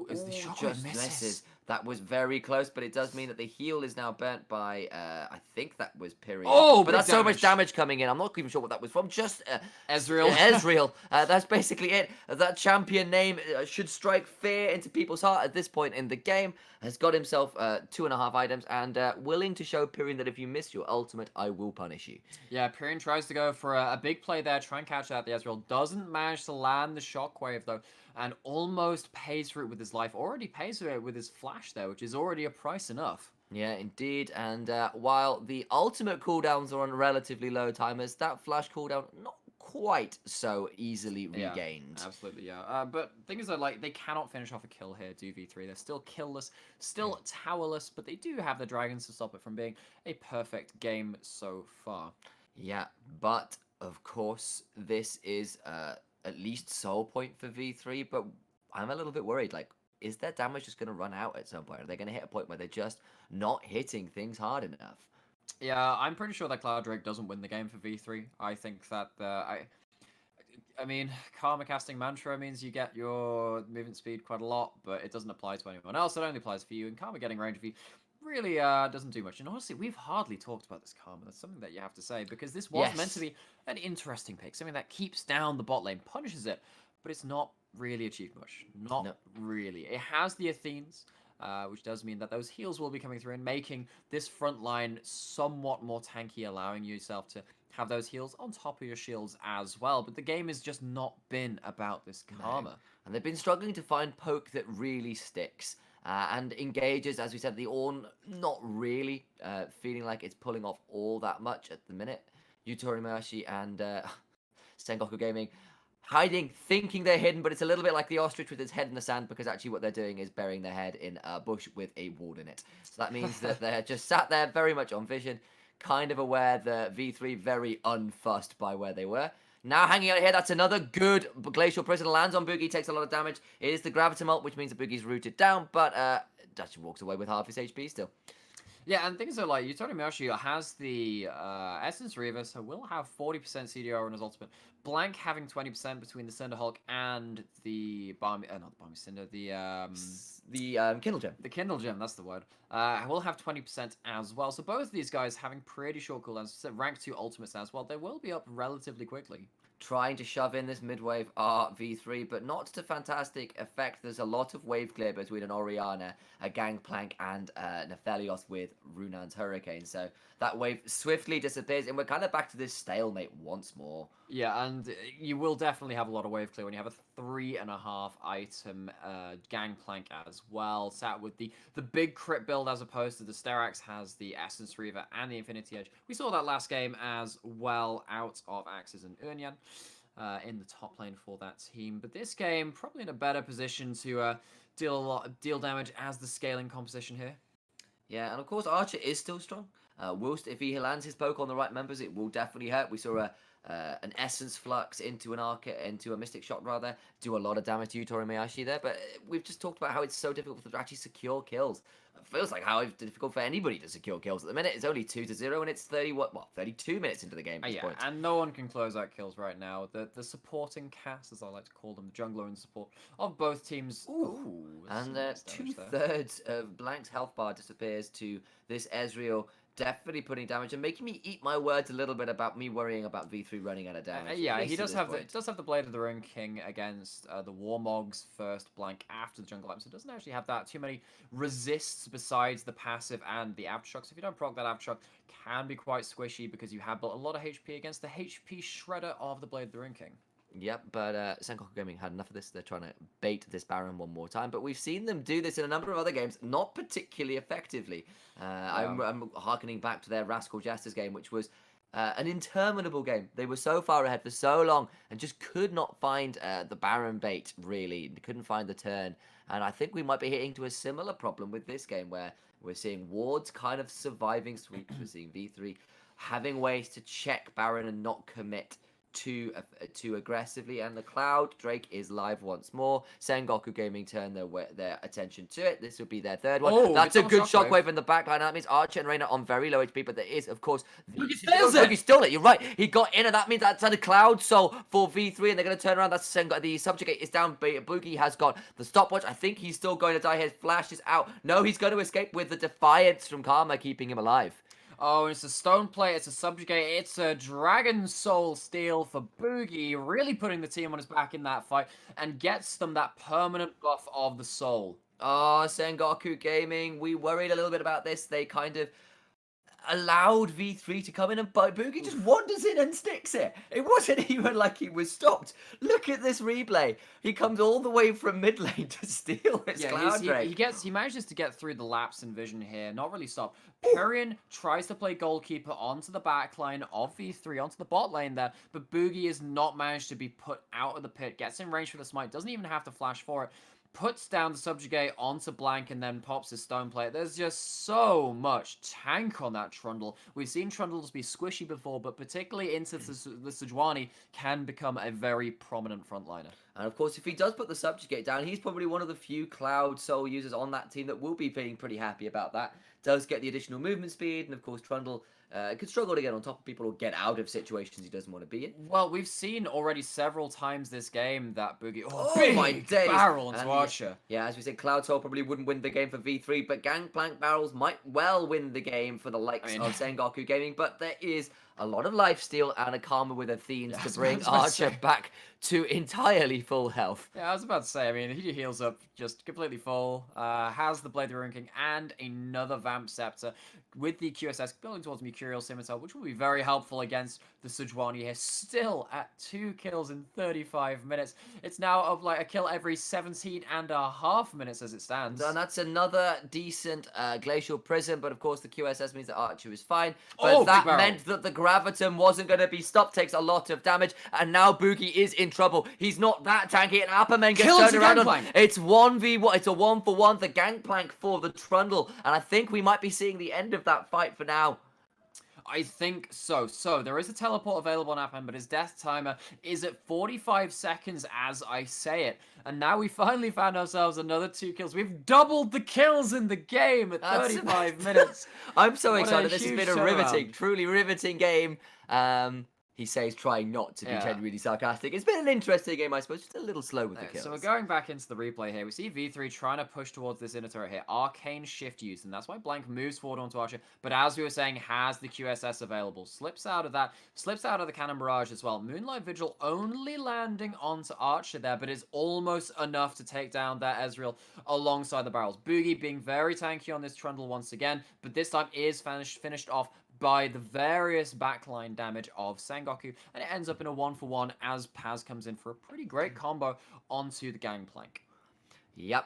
is the Shockwave misses. That was very close, but it does mean that the heal is now burnt by, I think that was Period. Oh, but that's so much damage coming in. I'm not even sure what that was from. Just Ezreal. Ezreal. That's basically it. That champion name should strike fear into people's heart at this point in the game. Has got himself 2.5 items and willing to show Pyrian that if you miss your ultimate, I will punish you. Yeah, Pyrian tries to go for a big play there, try and catch out the Ezreal. Doesn't manage to land the Shockwave, though, and almost pays for it with his life. Already pays for it with his flash there, which is already a price enough. Yeah, indeed. And while the ultimate cooldowns are on relatively low timers, that flash cooldown not quite so easily regained. Yeah, absolutely, yeah. But thing is that like they cannot finish off a kill here, do V3. They're still killless, still towerless, but they do have the dragons to stop it from being a perfect game so far. Yeah, but of course this is at least soul point for V3, but I'm a little bit worried. Like, is their damage just going to run out at some point? Are they going to hit a point where they're just not hitting things hard enough? Yeah, I'm pretty sure that Cloud Drake doesn't win the game for V3. I think that I mean, Karma casting Mantra means you get your movement speed quite a lot, but it doesn't apply to anyone else. It only applies for you, and Karma getting range of you really doesn't do much. And honestly, we've hardly talked about this Karma. That's something that you have to say, because this was meant to be an interesting pick, something that keeps down the bot lane, punishes it, but it's not really achieved much. Not really. It has the Athenes, which does mean that those heals will be coming through and making this front line somewhat more tanky, allowing yourself to have those heals on top of your shields as well. But the game has just not been about this Karma. No. And they've been struggling to find poke that really sticks. And engages, as we said, the Ornn, not really feeling like it's pulling off all that much at the minute. Yutori and Sengoku Gaming hiding, thinking they're hidden, but it's a little bit like the ostrich with its head in the sand, because actually what they're doing is burying their head in a bush with a ward in it. So that means that they're just sat there very much on vision, kind of aware that V3 very unfussed by where they were. Now hanging out here, that's another good Glacial Prison. Lands on Boogie, takes a lot of damage. It is the Gravity Ult, which means that Boogie's rooted down, but Dutch walks away with half his HP still. Yeah, and things are like, Yutori Miyoshi has the Essence Reaver, so will have 40% CDR on his ultimate. Blank having 20% between the Cinderhulk and the not the Balmy Cinder, the Kindle Gem. The Kindle Gem, that's the word. Will have 20% as well. So both of these guys having pretty short cooldowns, rank 2 ultimates as well. They will be up relatively quickly. Trying to shove in this mid-wave V3, but not to fantastic effect. There's a lot of wave clear between an Oriana, a Gangplank, and Nephelios with Runan's Hurricane. So that wave swiftly disappears, and we're kind of back to this stalemate once more. Yeah, and you will definitely have a lot of wave clear when you have a 3.5 item Gangplank as well. Sat with the big crit build as opposed to the Sterax has the Essence Reaver and the Infinity Edge. We saw that last game as well out of Axis and Eunyan in the top lane for that team. But this game, probably in a better position to deal damage as the scaling composition here. Yeah, and of course Archer is still strong. Whilst if he lands his poke on the right members, it will definitely hurt. We saw an Essence Flux into into a Mystic Shot rather, do a lot of damage to you, Torimayashi there. But we've just talked about how it's so difficult to actually secure kills. It feels like how difficult for anybody to secure kills at the minute. It's only 2-0 and it's 32 minutes into the game at this point. And no one can close out kills right now. The supporting cast, as I like to call them, the jungler and support of both teams. And 2/3 of Blank's health bar disappears to this Ezreal. Definitely putting damage and making me eat my words a little bit about me worrying about V3 running out of damage. He does have the Blade of the Ruin King against the Warmogs first Blank after the jungle item, so it doesn't actually have that too many resists besides the passive and the aftershock. So if you don't proc that aftershock, can be quite squishy because you have built a lot of HP against the HP shredder of the Blade of the Ruin King. Yep, but Sengoku Gaming had enough of this. They're trying to bait this Baron one more time, but we've seen them do this in a number of other games, not particularly effectively. I'm harkening back to their Rascal Jesters game, which was an interminable game. They were so far ahead for so long and just could not find the Baron bait, really. Couldn't find the turn. And I think we might be hitting to a similar problem with this game, where we're seeing wards kind of surviving sweeps. We're seeing V3 having ways to check Baron and not commit too aggressively, and the Cloud Drake is live once more. Sengoku Gaming turn their attention to it. This would be their third one. That's a good shockwave in the backline. That means Archer and Reyna on very low HP, but there is, of course, Boogie stole it. You're right. He got in, and that means that's a Cloud Soul for V3, and they're going to turn around. That's Sengoku. The Subjugate is down. Boogie has got the stopwatch. I think he's still going to die. His flash is out. No, he's going to escape with the Defiance from Karma keeping him alive. Oh, it's a Stone Plate, it's a Subjugate, it's a Dragon Soul steal for Boogie, really putting the team on his back in that fight, and gets them that permanent buff of the soul. Oh, Sengoku Gaming, we worried a little bit about this. They kind of allowed V3 to come in, and Boogie just wanders in and sticks it. It wasn't even like he was stopped. Look at this replay. He comes all the way from mid lane to steal his Cloud Drake. He manages to get through the lapse in vision here, not really stopped. Perion tries to play goalkeeper onto the backline of V3, onto the bot lane there, but Boogie is not managed to be put out of the pit, gets in range for the smite, doesn't even have to flash for it, puts down the Subjugate onto Blank and then pops his Stone Plate. There's just so much tank on that Trundle. We've seen Trundles be squishy before, but particularly into the Sejuani can become a very prominent frontliner. And of course, if he does put the Subjugate down, he's probably one of the few Cloud Soul users on that team that will be feeling pretty happy about that. Does get the additional movement speed, and of course, Trundle could struggle to get on top of people or get out of situations he doesn't want to be in. Well, we've seen already several times this game that Boogie... Oh my days! Barrel into Archer. Yeah, as we said, Cloud Soul probably wouldn't win the game for V3, but Gangplank Barrels might well win the game for the likes of Sengoku Gaming, but there is a lot of lifesteal and a Karma with Athenes to bring Archer back to entirely full health. Yeah, I was about to say, I mean, he heals up just completely full, has the Blade of the Ruin King and another Vamp Scepter with the QSS building towards Mercurial Scimitar, which will be very helpful against the Sejuani here, still at 2 kills in 35 minutes. It's now up like a kill every 17.5 minutes as it stands. And that's another decent Glacial Prism, but of course the QSS means that Archer is fine. But that meant that the Graviton wasn't going to be stopped, takes a lot of damage, and now Boogie is in trouble. He's not that tanky, and Apperman gets turned around on. It's 1v1, it's a 1-for-1, the Gangplank for the Trundle, and I think we might be seeing the end of that fight for now. I think so. So, there is a teleport available on Appman, but his death timer is at 45 seconds as I say it. And now we finally found ourselves another 2 kills. We've doubled the kills in the game at 35 minutes. I'm so excited. This has been a riveting, truly riveting game. He says trying not to be genuinely sarcastic. It's been an interesting game, I suppose. Just a little slow with the kills. So we're going back into the replay here. We see V3 trying to push towards this inner turret here. Arcane Shift used, and that's why Blank moves forward onto Archer. But as we were saying, has the QSS available. Slips out of that. Slips out of the Cannon Barrage as well. Moonlight Vigil only landing onto Archer there, but is almost enough to take down that Ezreal alongside the barrels. Boogie being very tanky on this Trundle once again, but this time is finished off by the various backline damage of Sengoku, and it ends up in a 1-for-1 as Paz comes in for a pretty great combo onto the Gangplank. Yep,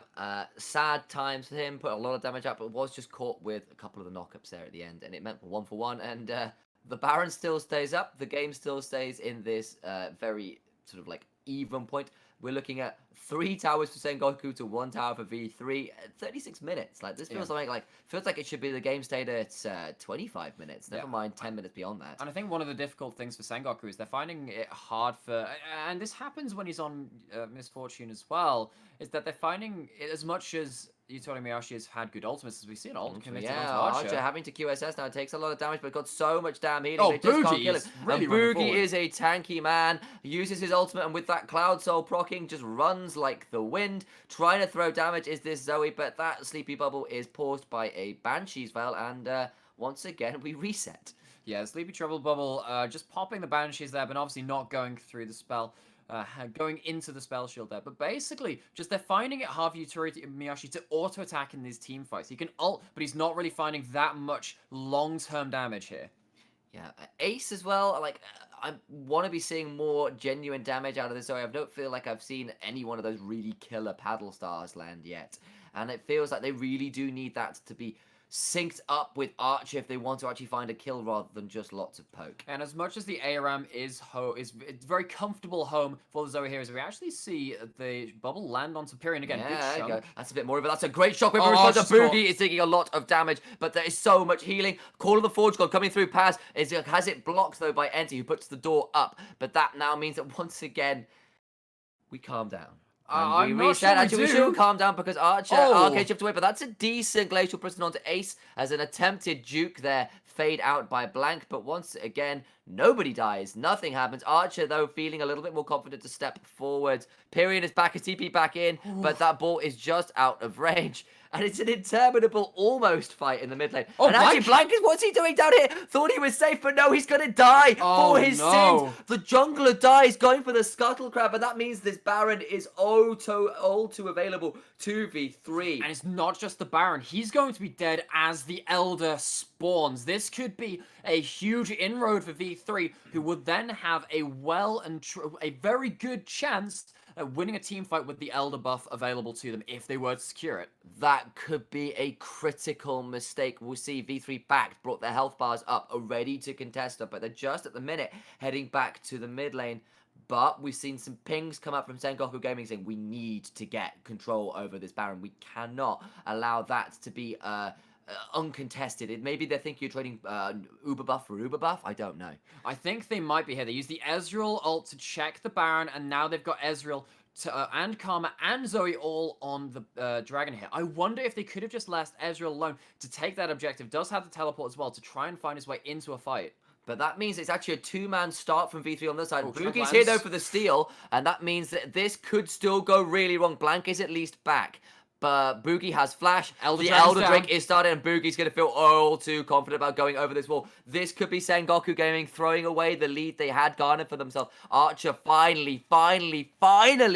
sad times for him, put a lot of damage up, but was just caught with a couple of the knockups there at the end, and it meant 1-for-1, and the Baron still stays up, the game still stays in this very sort of like even point. we're looking at 3 towers for Sengoku to 1 tower for V3. 36 minutes. Like, this feels like it should be the game stayed at 25 minutes. Never mind 10 minutes beyond that. And I think one of the difficult things for Sengoku is they're finding it hard for, and this happens when he's on Misfortune as well, is that they're finding it, as much as Yutori Miyashi has had good ultimates, as we see an ult committed onto Archer. Having to QSS now takes a lot of damage, but got so much damn healing, Oh, they just can't kill him. Really and Boogie is a tanky man, uses his ultimate, and with that Cloud Soul proccing, just runs like the wind, trying to throw damage is this Zoe, but that Sleepy Bubble is paused by a Banshee's Veil, and once again, we reset. Yeah, Sleepy Trouble Bubble just popping the Banshees there, but obviously not going through the spell. Going into the spell shield there. But basically, just they're finding it hard for Yutori Miyashi to auto-attack in these team fights. He can ult, but he's not really finding that much long-term damage here. Yeah, Ace as well, like, I want to be seeing more genuine damage out of this Zoe. I don't feel like I've seen any one of those really killer paddle stars land yet. And it feels like they really do need that to be synced up with Archer if they want to actually find a kill rather than just lots of poke. And as much as the ARAM is it's very comfortable home for the Zoe heroes, we actually see the bubble land on Superior again. Yeah, good chunk. that's a bit more of it. That's a great shockwave response. Boogie is taking a lot of damage, but there is so much healing. Call of the Forge God coming through Paz has it blocked though by Enti, who puts the door up, but that now means that once again we calm down. I'm not sure we should calm down because Archer arcade shift away, but that's a decent Glacial Prison onto Ace as an attempted juke there, fade out by Blank, but once again, nobody dies, nothing happens. Archer, though, feeling a little bit more confident to step forwards. Period is back, his TP back in, but that ball is just out of range. And it's an interminable almost fight in the mid lane. And actually, Blank is, what's he doing down here? Thought he was safe, but no, he's going to die for his sins. The jungler dies going for the Scuttle Crab, and that means this Baron is all too available to V3. And it's not just the Baron. He's going to be dead as the Elder spawns. This could be a huge inroad for V3, who would then have a very good chance at winning a team fight with the Elder buff available to them if they were to secure it. That could be a critical mistake. We'll see V3 back, brought their health bars up, are ready to contest it, but they're just at the minute heading back to the mid lane. But we've seen some pings come up from Sengoku Gaming saying we need to get control over this Baron. We cannot allow that to be uncontested. Maybe they think you're trading Uber buff for Uber buff. I don't know. I think they might be here. They use the Ezreal ult to check the Baron, and now they've got Ezreal and Karma and Zoe all on the Dragon here. I wonder if they could have just left Ezreal alone to take that objective. Does have the teleport as well to try and find his way into a fight. But that means it's actually a 2-man start from V3 on the side. Boogie's here though for the steal, and that means that this could still go really wrong. Blank is at least back. But Boogie has flash. The Elder Drake is starting, and Boogie's going to feel all too confident about going over this wall. This could be Sengoku Gaming throwing away the lead they had garnered for themselves. Archer finally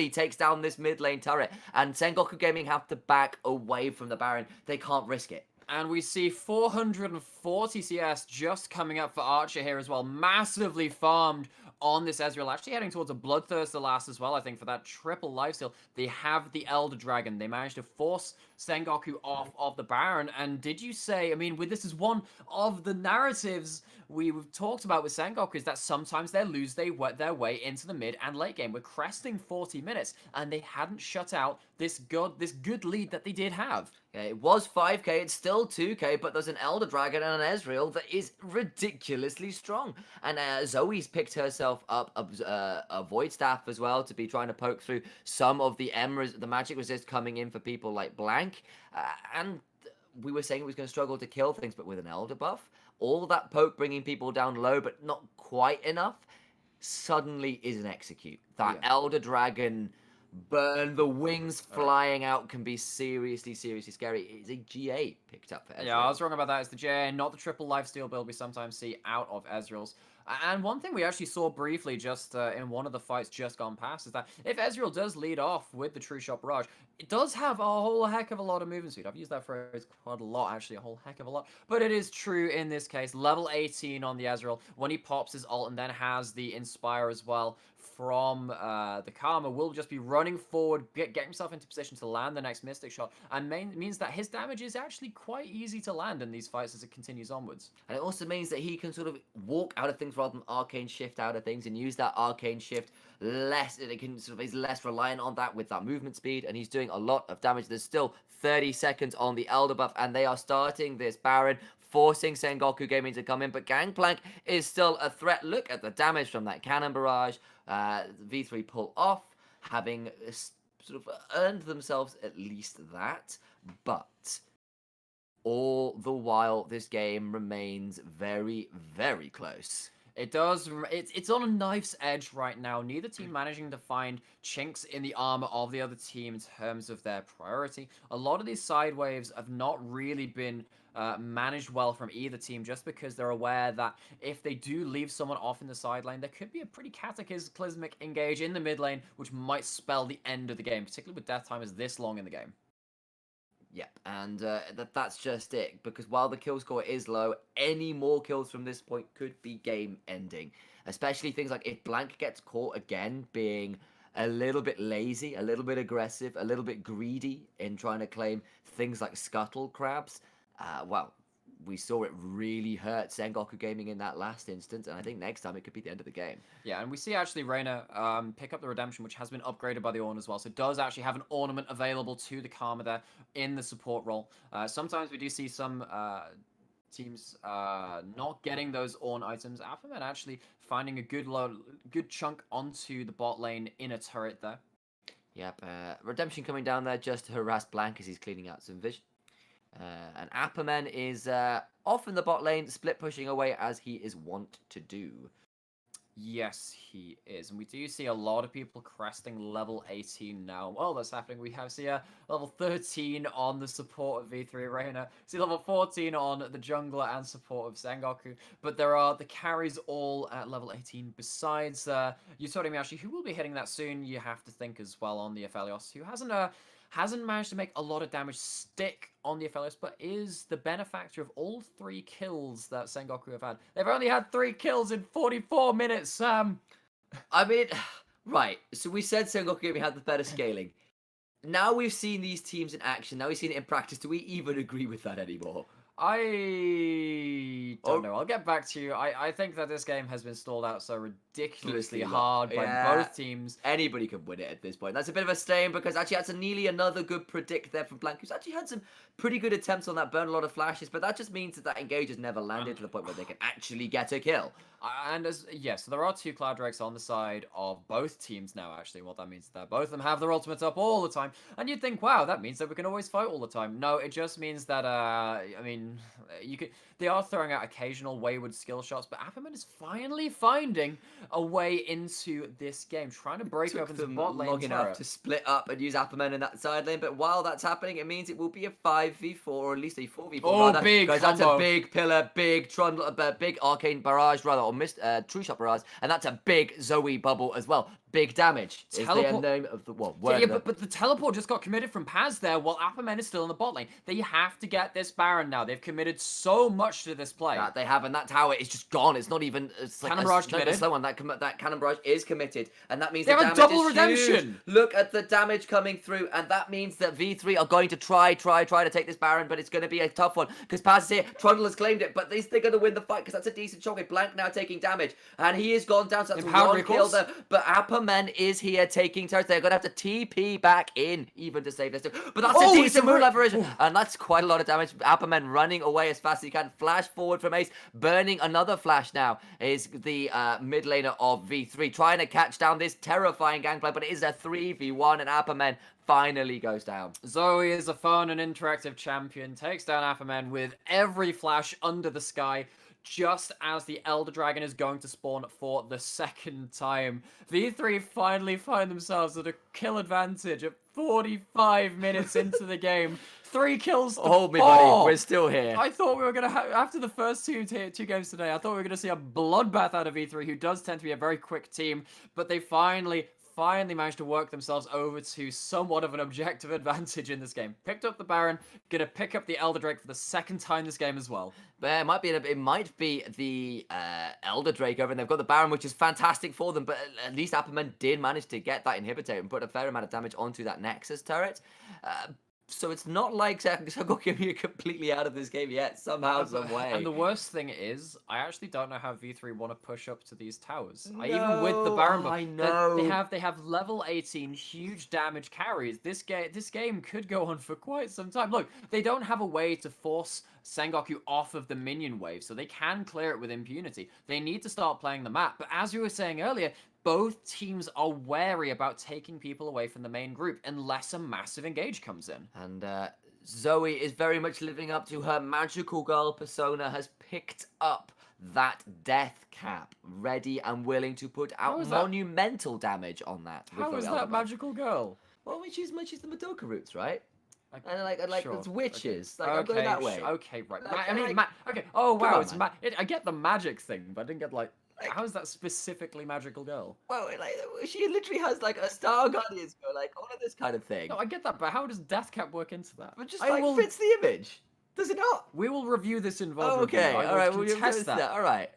takes down this mid lane turret, and Sengoku Gaming have to back away from the Baron. They can't risk it. And we see 440 CS just coming up for Archer here as well. Massively farmed on this Ezreal. Actually heading towards a Bloodthirster last as well, I think, for that triple lifesteal. They have the Elder Dragon. They managed to force Sengoku off of the Baron. And did you say, I mean, this is one of the narratives we've talked about with Sengoku, is that sometimes they lose their way into the mid and late game. We're cresting 40 minutes, and they hadn't shut out this good lead that they did have. Yeah, it was 5k, it's still 2k, but there's an Elder Dragon and an Ezreal that is ridiculously strong. And Zoe's picked herself up a Void Staff as well to be trying to poke through some of the the magic resist coming in for people like Blank. And we were saying it was going to struggle to kill things, but with an Elder buff, all that poke bringing people down low, but not quite enough, suddenly is an execute. That Elder Dragon burn, the wings flying out can be seriously scary. It's a GA picked up for Ezreal. Yeah, I was wrong about that. It's the GA, not the triple lifesteal build we sometimes see out of Ezreal's. And one thing we actually saw briefly just in one of the fights just gone past is that if Ezreal does lead off with the True Shot Barrage, it does have a whole heck of a lot of movement speed. I've used that phrase quite a lot, actually, a whole heck of a lot. But it is true in this case. Level 18 on the Ezreal when he pops his ult and then has the Inspire as well from the Karma, will just be running forward, get himself into position to land the next Mystic Shot, and means that his damage is actually quite easy to land in these fights as it continues onwards. And it also means that he can sort of walk out of things things rather than arcane shift out of things and use that arcane shift less. It can sort of is less reliant on that with that movement speed, and he's doing a lot of damage. There's still 30 seconds on the Elder buff, and they are starting this Baron, forcing Sengoku Gaming to come in, but Gangplank is still a threat. Look at the damage from that cannon barrage. V3 pull off, having sort of earned themselves at least that, but all the while this game remains very, very close. It does. It's on a knife's edge right now. Neither team managing to find chinks in the armor of the other team in terms of their priority. A lot of these side waves have not really been managed well from either team, just because they're aware that if they do leave someone off in the side lane, there could be a pretty cataclysmic engage in the mid lane, which might spell the end of the game, particularly with death time is this long in the game. Yep, and that's just it, because while the kill score is low, any more kills from this point could be game-ending. Especially things like if Blank gets caught again being a little bit lazy, a little bit aggressive, a little bit greedy in trying to claim things like scuttle crabs, well, we saw it really hurt Sengoku Gaming in that last instance, and I think next time it could be the end of the game. Yeah, and we see actually Reyna pick up the Redemption, which has been upgraded by the Ornn as well, so it does actually have an ornament available to the Karma there in the support role. Sometimes we do see some teams not getting those Ornn items. Appaman actually finding a good chunk onto the bot lane in a turret there. Yep, Redemption coming down there just to harass Blank as he's cleaning out some vision. And Appaman is off in the bot lane, split pushing away as he is wont to do. Yes, he is. And we do see a lot of people cresting level 18 now. Well, that's happening. We have see level 13 on the support of V3 Arena. See level 14 on the jungler and support of Sengoku. But there are the carries all at level 18. Besides Yutori, who will be hitting that soon. You have to think as well on the Aphelios, who hasn't managed to make a lot of damage stick on the Aphelios, but is the benefactor of all 3 kills that Sengoku have had. They've only had 3 kills in 44 minutes, Sam. I mean, right, so we said Sengoku Gaming had the better scaling. Now we've seen these teams in action, now we've seen it in practice, do we even agree with that anymore? I don't know. I'll get back to you. I think that this game has been stalled out so ridiculously hard by both teams. Anybody could win it at this point. That's a bit of a shame, because actually that's nearly another good predict there from Blank, who's actually had some pretty good attempts on that, burn a lot of flashes, but that just means that engage has never landed to the point where they can actually get a kill. And so there are 2 Cloud Drakes on the side of both teams now, actually. What that means is that both of them have their ultimates up all the time. And you'd think, wow, that means that we can always fight all the time. No, it just means that, they are throwing out occasional wayward skill shots, but Appaman is finally finding a way into this game, trying to break open the bot lane long enough to split up and use Appaman in that side lane, but while that's happening, it means it will be a 5v4, or at least a 4v4 rather. Big because combo. That's a big pillar, big Trundle, big arcane barrage rather, or true shot barrage, and that's a big Zoe bubble as well. Big damage is the name of the word. But the teleport just got committed from Paz there while Appaman is still in the bot lane. They have to get this Baron now. They've committed so much to this play. That they have, and that tower is just gone. It's not even... It's like Cannon Barrage committed. Slow one. That Cannon Barrage is committed, and that means they the have damage a double is redemption. Huge. Look at the damage coming through, and that means that V3 are going to try to take this Baron, but it's going to be a tough one, because Paz is here. Trundle has claimed it, but they're going to win the fight, because that's a decent shot. Blank now taking damage, and he is gone down, so that's one kill there. But Appaman is here taking turrets. They're going to have to TP back in, even to save this. But that's a decent move leverage, and that's quite a lot of damage. Appaman running away as fast as he can. Flash forward from Ace, burning another flash now is the mid laner of V3, trying to catch down this terrifying gangplank, but it is a 3v1, and Appaman finally goes down. Zoe is a fun and interactive champion, takes down Appaman with every flash under the sky, just as the Elder Dragon is going to spawn for the second time. V3 finally find themselves at a kill advantage at 45 minutes into the game. 3 kills to 4. Hold me, buddy. We're still here. I thought we were going to have, after the first two games today, I thought we were going to see a bloodbath out of V3, who does tend to be a very quick team, but they finally managed to work themselves over to somewhat of an objective advantage in this game. Picked up the Baron, gonna pick up the Elder Drake for the second time this game as well. It might be the Elder Drake over, and they've got the Baron, which is fantastic for them, but at least Appaman did manage to get that inhibitor and put a fair amount of damage onto that Nexus turret. So it's not like Sengoku are completely out of this game yet, somehow, some way. And the worst thing is, I actually don't know how V3 want to push up to these towers. Even with the No, Baron buff, I know. they have level 18 huge damage carries. This game could go on for quite some time. Look, they don't have a way to force Sengoku off of the minion wave, so they can clear it with impunity. They need to start playing the map. But as you were saying earlier, both teams are wary about taking people away from the main group unless a massive engage comes in. And Zoe is very much living up to her magical girl persona, has picked up that death cap, ready and willing to put out monumental damage on that. How is that magical girl? Well, I mean, she's the Madoka roots, right? And Sure. it's witches. Okay. Like, I'm going that way. Okay, right. Like, I mean, like- okay. Oh wow, on, it's man. I get the magic thing, but I didn't get like how is that specifically magical girl? Well, like, she literally has like a Star Guardian's girl, like all of this kind of thing. No, I get that, but how does death cap work into that? But just I will, fits the image. Does it not? we will review this in VOD. Oh, okay. All All right. We'll test that. All right.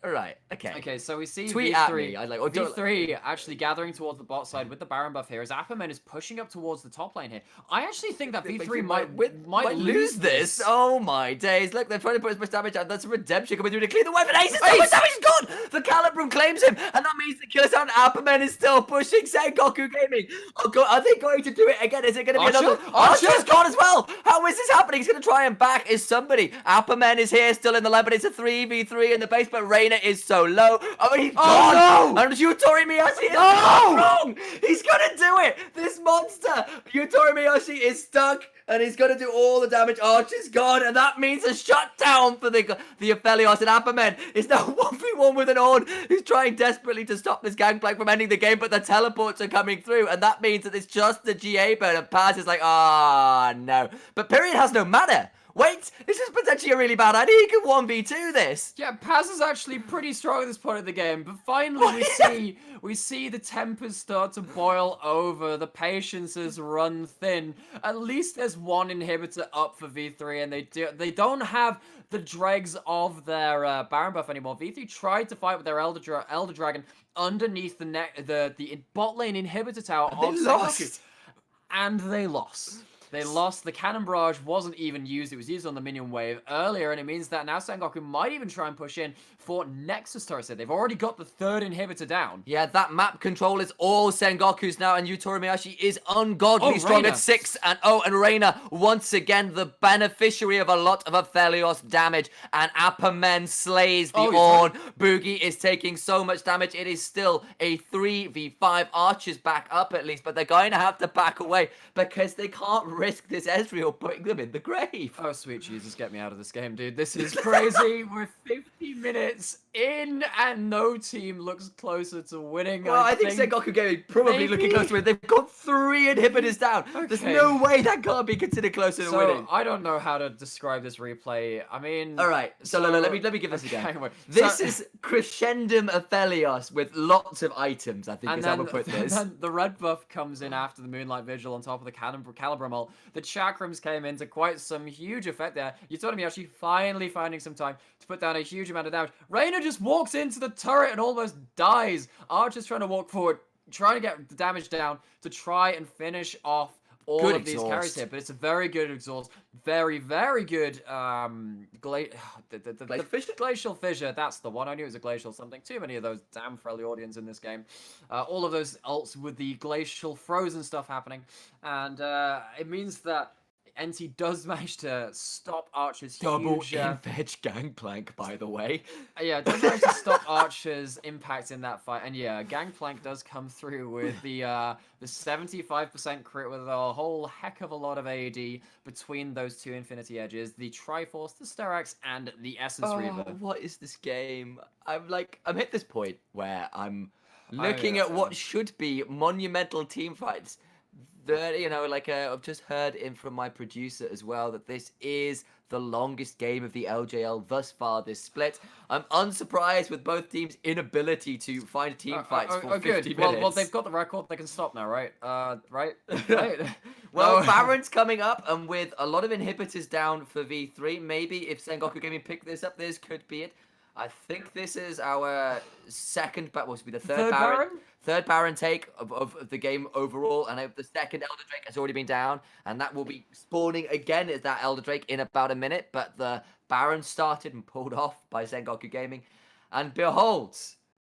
Okay. Okay, so we see Tweet V3, at me. I like. Or don't- V3 actually gathering towards the bot side with the Baron buff here as Apperman is pushing up towards the top lane here. I actually think that V3 might lose this. Oh my days. Look, they're trying to put as much damage out. That's a redemption coming through to clear the weapon. Ace is so much damage is gone! The Calibrum claims him, and that means the Killer Sound Apperman is still pushing Sengoku Gaming. Oh god, are they going to do it again? Is it going to be another? Archer's gone as well! How is this happening? He's going to try and back is somebody. Apperman is here still in the lane, but it's a 3v3 in the base, but Reina is so low. Oh, he's gone! No! And Yutori Miyashi is wrong! He's going to do it! This monster! Yutori Miyashi is stuck, and he's going to do all the damage. Archer's gone, and that means a shutdown for the Aphelios, and Apperman is now 1v1 with an Ornn who's trying desperately to stop this gangplank from ending the game, but the teleports are coming through, and that means that it's just the GA burn, and Paz is like, no. But Period has no mana. Wait, this is potentially a really bad idea. He could 1v2 this. Yeah, Paz is actually pretty strong at this point of the game, but finally we see the tempers start to boil over. The patience has run thin. At least there's one inhibitor up for V3, and they don't have the dregs of their Baron buff anymore. V3 tried to fight with their Elder Dragon underneath the bot lane inhibitor tower of Sengoku, and they lost. They lost. The Cannon Barrage wasn't even used. It was used on the minion wave earlier, and it means that now Sengoku might even try and push in for Nexus turret. They've already got the third inhibitor down. Yeah, that map control is all Sengoku's now, and Yutori Miyashi is ungodly strong Reina. at 6-0, and Reina, once again, the beneficiary of a lot of Aphelios damage, and Apperman slays the Ornn. Boogie is taking so much damage. It is still a 3v5. Archer's back up at least, but they're going to have to back away because they can't risk this Ezreal putting them in the grave. Oh, sweet Jesus, get me out of this game, dude. This is crazy. We're 50 minutes in, and no team looks closer to winning. Well, I think Sengoku Gaming probably looking close to it. They've got 3 inhibitors down. Okay. There's no way that can't be considered closer to winning. I don't know how to describe this replay. I mean... All right, so let me give this again. Okay, wait. This is Crescendum Aphelios with lots of items, I think And is how we put this. then the red buff comes in after the Moonlight Vigil on top of the Calibrum ult. The Chakrams came into quite some huge effect there. You told me actually finally finding some time to put down a huge amount of damage. Reina just walks into the turret and almost dies. Archer's trying to walk forward, trying to get the damage down to try and finish off all of these carries here, but it's a very good exhaust, very, very good glacial fissure. That's the one. I knew it was a glacial something. Too many of those damn Freljordians in this game. All of those ults with the glacial frozen stuff happening, and it means that NT does manage to stop Archer's Double huge... in-fetch gangplank, by the way. Yeah, it does manage to stop Archer's impact in that fight. And yeah, Gangplank does come through with the 75% crit with a whole heck of a lot of AD between those two Infinity Edges. The Triforce, the Sterak's, and the Essence Reaver. What is this game? I'm at this point where I'm looking at what should be monumental team fights. I've just heard in from my producer as well that this is the longest game of the LJL thus far this split. I'm unsurprised with both teams' inability to find team fights for 50 minutes. Well, they've got the record. They can stop now, right? Right? Well, Baron's coming up, and with a lot of inhibitors down for V3, maybe if Sengoku Gaming pick this up, this could be it. I think this is our second, but will be the third Baron. third Baron take of the game overall, and the second Elder Drake has already been down, and that will be spawning again as that Elder Drake in about a minute, but the Baron started and pulled off by Sengoku Gaming, and behold,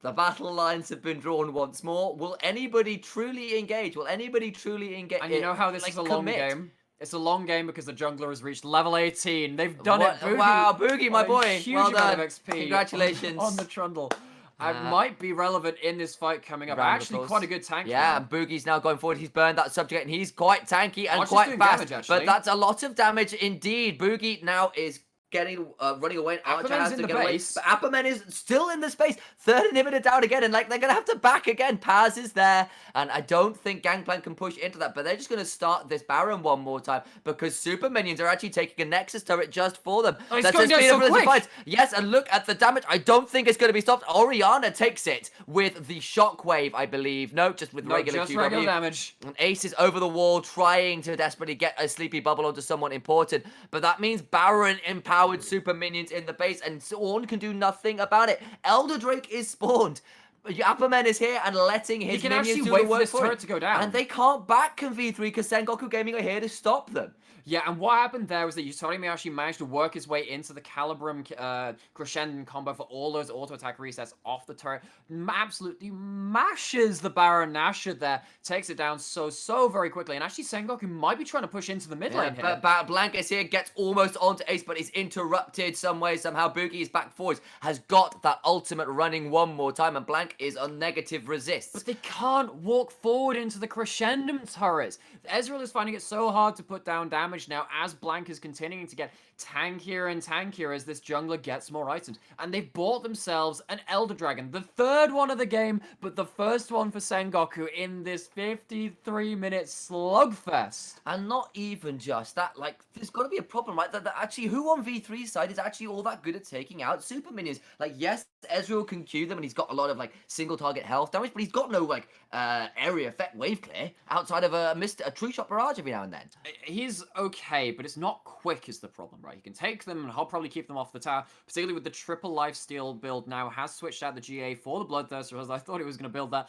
the battle lines have been drawn once more. Will anybody truly engage? Will anybody truly engage? And you know how this is a long game? It's a long game because the jungler has reached level 18. They've done it, Boogie. Wow, Boogie, my boy. Huge Well amount done. of XP Congratulations. on the Trundle. It might be relevant in this fight coming up. Actually, quite a good tank. Yeah, and Boogie's now going forward. He's burned that subject, and he's quite tanky and Archer's quite doing fast. damage, but that's a lot of damage indeed. Boogie now is running away, and Archer has to get away. But Apperman is still in the space. Third inhibitor down again, and they're going to have to back again. Paz is there, and I don't think Gangplank can push into that, but they're just going to start this Baron one more time because Super Minions are actually taking a Nexus turret just for them. Oh, it's going down so quick. Yes, and look at the damage. I don't think it's going to be stopped. Orianna takes it with the Shockwave, I believe. No, just with regular damage. And Ace is over the wall trying to desperately get a sleepy bubble onto someone important, but that means Baron empowered super minions in the base, and Ornn can do nothing about it. Elder Drake is spawned. Apperman is here and letting his minions do the work. He can actually wait for this turret to go down. And they can't back V3 because Sengoku Gaming are here to stop them. Yeah, and what happened there was that Yutorimi actually managed to work his way into the Calibrum Crescendo combo for all those auto-attack resets off the turret. Absolutely mashes the Baron Nashor there. Takes it down so very quickly. And actually, Sengoku might be trying to push into the mid lane here. But Blank is here, gets almost onto Ace, but is interrupted some way, somehow. Boogie is back forwards, has got that ultimate running one more time, and Blank is on negative resists. But they can't walk forward into the Crescendum turrets. Ezreal is finding it so hard to put down damage now as Blank is continuing to get tankier and tankier as this jungler gets more items. And they've bought themselves an Elder Dragon, the third one of the game, but the first one for Sengoku in this 53-minute slugfest. And not even just that, like, there's got to be a problem, right? That actually, who on V3's side is actually all that good at taking out super minions? Like, yes, Ezreal can Q them, and he's got a lot of, like, single target health damage, but he's got no, like, area effect wave clear outside of a true shot barrage every now and then. He's okay, but it's not quick is the problem, right? He can take them, and he'll probably keep them off the tower, particularly with the triple lifesteal build now. Has switched out the GA for the Bloodthirster, as I thought he was going to build that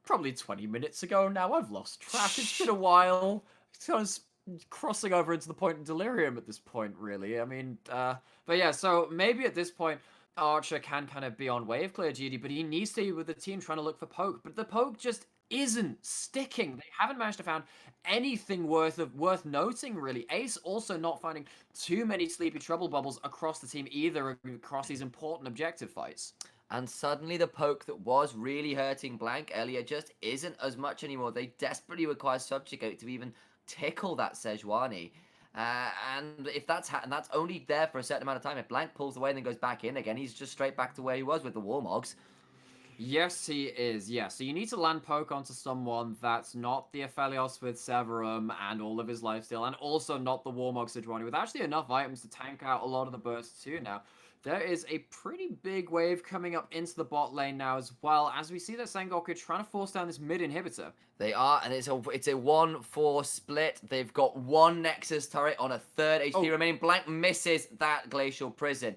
probably 20 minutes ago now. I've lost track. It's been a while. It's kind of crossing over into the point of delirium at this point, really. I mean, but yeah, so maybe at this point, Archer can kind of be on wave clear duty, but he needs to be with the team trying to look for poke. But the poke just isn't sticking. They haven't managed to find anything worth noting, really. Ace also not finding too many sleepy trouble bubbles across the team either, across these important objective fights. And suddenly the poke that was really hurting Blank earlier just isn't as much anymore. They desperately require Subjugate to even tickle that Sejuani. And if that's only there for a certain amount of time, if Blank pulls away and then goes back in again, he's just straight back to where he was with the Warmogs. Yes, he is. Yeah, so you need to land poke onto someone that's not the Aphelios with Severum and all of his lifesteal, and also not the Warmog Sejuani, with actually enough items to tank out a lot of the bursts too now. There is a pretty big wave coming up into the bot lane now as well, as we see that Sengoku trying to force down this mid inhibitor. They are, and it's a 1-4 split. They've got one Nexus turret on a third HP remaining. Blank misses that Glacial Prison.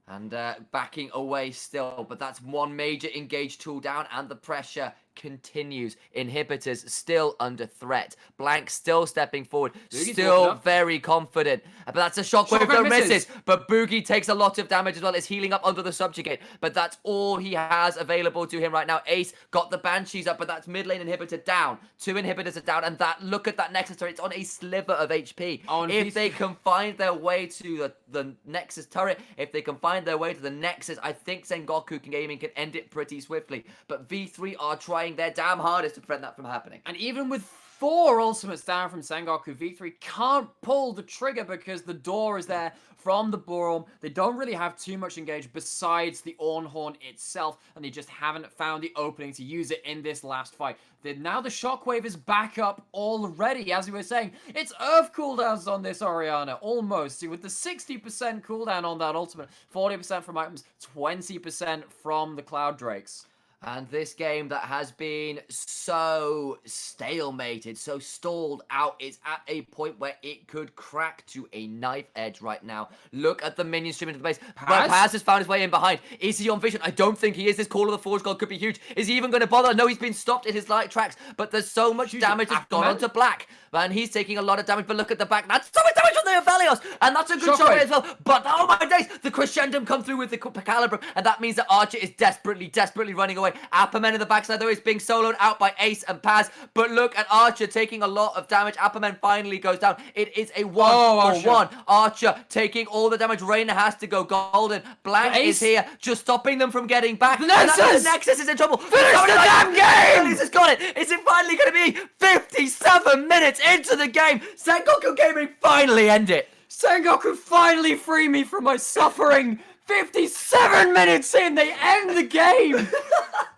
And backing away still, but that's one major engage tool down, and the pressure continues. Inhibitors still under threat. Blank still stepping forward, still very confident. But that's a shockwave that misses. But Boogie takes a lot of damage as well. Is healing up under the Subjugate, but that's all he has available to him right now. Ace got the Banshees up, but that's mid lane inhibitor down. 2 inhibitors are down, and look at that Nexus turret. It's on a sliver of HP. If they can find their way to the Nexus turret, if they can find their way to the Nexus, I think Sengoku Gaming can end it pretty swiftly. But V3 are trying their damn hardest to prevent that from happening. And even with 4 ultimates down from Sengoku, V3 can't pull the trigger because the door is there from the Borom. They don't really have too much engaged besides the Ornhorn itself, and they just haven't found the opening to use it in this last fight. Now the Shockwave is back up already, as we were saying. It's Earth cooldowns on this Orianna, almost. See, with the 60% cooldown on that ultimate, 40% from items, 20% from the Cloud Drakes. And this game that has been so stalemated, so stalled out, is at a point where it could crack to a knife edge right now. Look at the minions streaming to the base. But Paz has found his way in behind. Is he on vision? I don't think he is. This call of the Forge God could be huge. Is he even going to bother? No, he's been stopped in his light tracks. But there's so much damage that's gone onto Black. Man, he's taking a lot of damage. But look at the back. That's so much damage on the Aphelios. And that's a good shot as well. But oh my days, the crescendum come through with the caliber. And that means that Archer is desperately running away. Apperman in the backside though is being soloed out by Ace and Paz, but look at Archer taking a lot of damage. Apperman finally goes down. It is a 1-for-1. Archer taking all the damage. Reina has to go golden. Blank is here, just stopping them from getting back. The Nexus is in trouble. Finish the damn game! He's just got it. Is it finally going to be 57 minutes into the game? Sengoku Gaming finally end it. Sengoku finally free me from my suffering. 57 minutes in, they end the game.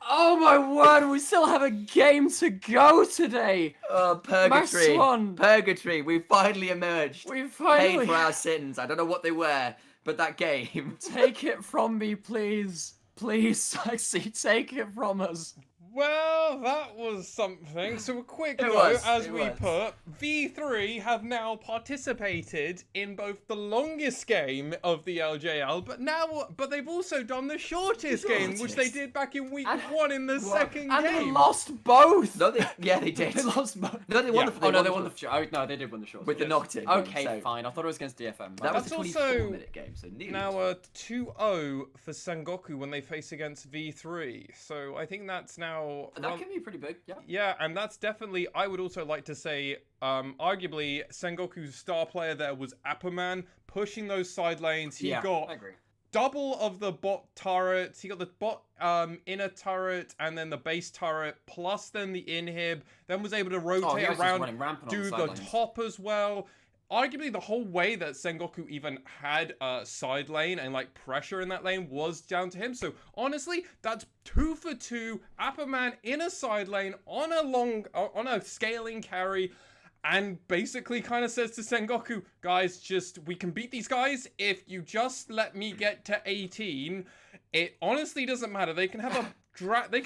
Oh my word, we still have a game to go today. Oh, purgatory. Purgatory. We finally emerged. We finally paid for our sins. I don't know what they were, but that game. Take it from me, please. Please, Sexy, take it from us. Well, that was something. So a quick note, as we put, V3 have now participated in both the longest game of the LJL, but they've also done the shortest game, which they did back in week 1 in the second game. And they lost both. No, they did. They lost both. No, they won the. They won the. No, they did win the shortest. With the knocked-in. Okay, so. fine. I thought it was against DFM. That was a 24-minute game, so now 2-0 for Sengoku when they face against V3. So I think that's now. That can be pretty big, yeah. Yeah, and that's definitely, I would also like to say, arguably, Sengoku's star player there was Apperman, pushing those side lanes. He got double of the bot turrets. He got the bot inner turret, and then the base turret, plus then the inhib, then was able to rotate around, do the top as well. Arguably, the whole way that Sengoku even had side lane and like pressure in that lane was down to him. So honestly, that's 2 for 2. Apperman in a side lane on a scaling carry, and basically kind of says to Sengoku, guys, we can beat these guys if you just let me get to 18. It honestly doesn't matter. They can have two elders, they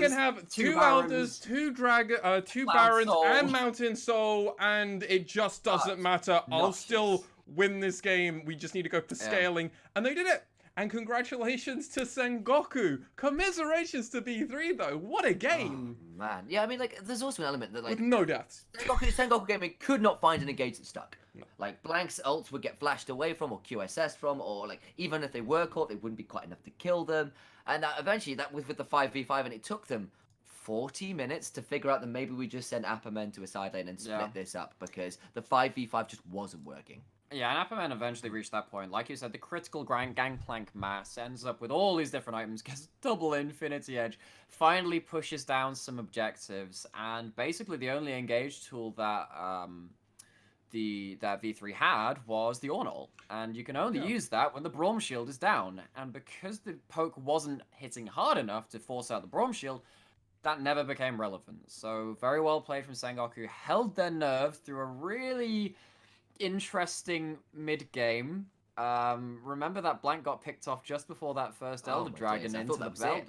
can have two elders, two barons, and mountain soul, and it just doesn't matter. I'll still win this game. We just need to go for scaling, and they did it. And congratulations to Sengoku. Commiserations to V3 though. What a game! Oh, man, yeah. I mean, like, there's also an element that, like, with no deaths, Sengoku Gaming could not find an engagement stuck. No. Like, Blank's ults would get flashed away from, or QSS from, or like even if they were caught, they wouldn't be quite enough to kill them. And eventually, that was with the 5v5, and it took them 40 minutes to figure out that maybe we just send Apperman to a side lane and split this up, because the 5v5 just wasn't working. Yeah, and Apperman eventually reached that point. Like you said, the critical gangplank mass ends up with all these different items, gets double Infinity Edge, finally pushes down some objectives, and basically the only engage tool that that V3 had was the Ornol, and you can only use that when the Braum Shield is down, and because the poke wasn't hitting hard enough to force out the Braum Shield, that never became relevant. So very well played from Sengoku, held their nerve through a really interesting mid-game. Remember that Blank got picked off just before that first Elder Dragon into the belt.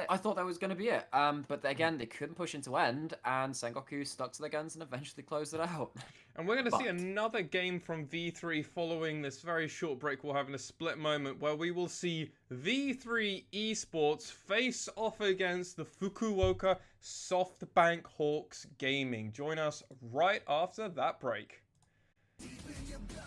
I thought that was going to be it. But again, they couldn't push into end, and Sengoku stuck to their guns and eventually closed it out. And we're going to see another game from V3 following this very short break. We'll have in a split moment where we will see V3 Esports face off against the Fukuoka SoftBank Hawks Gaming. Join us right after that break. Deep in your blood,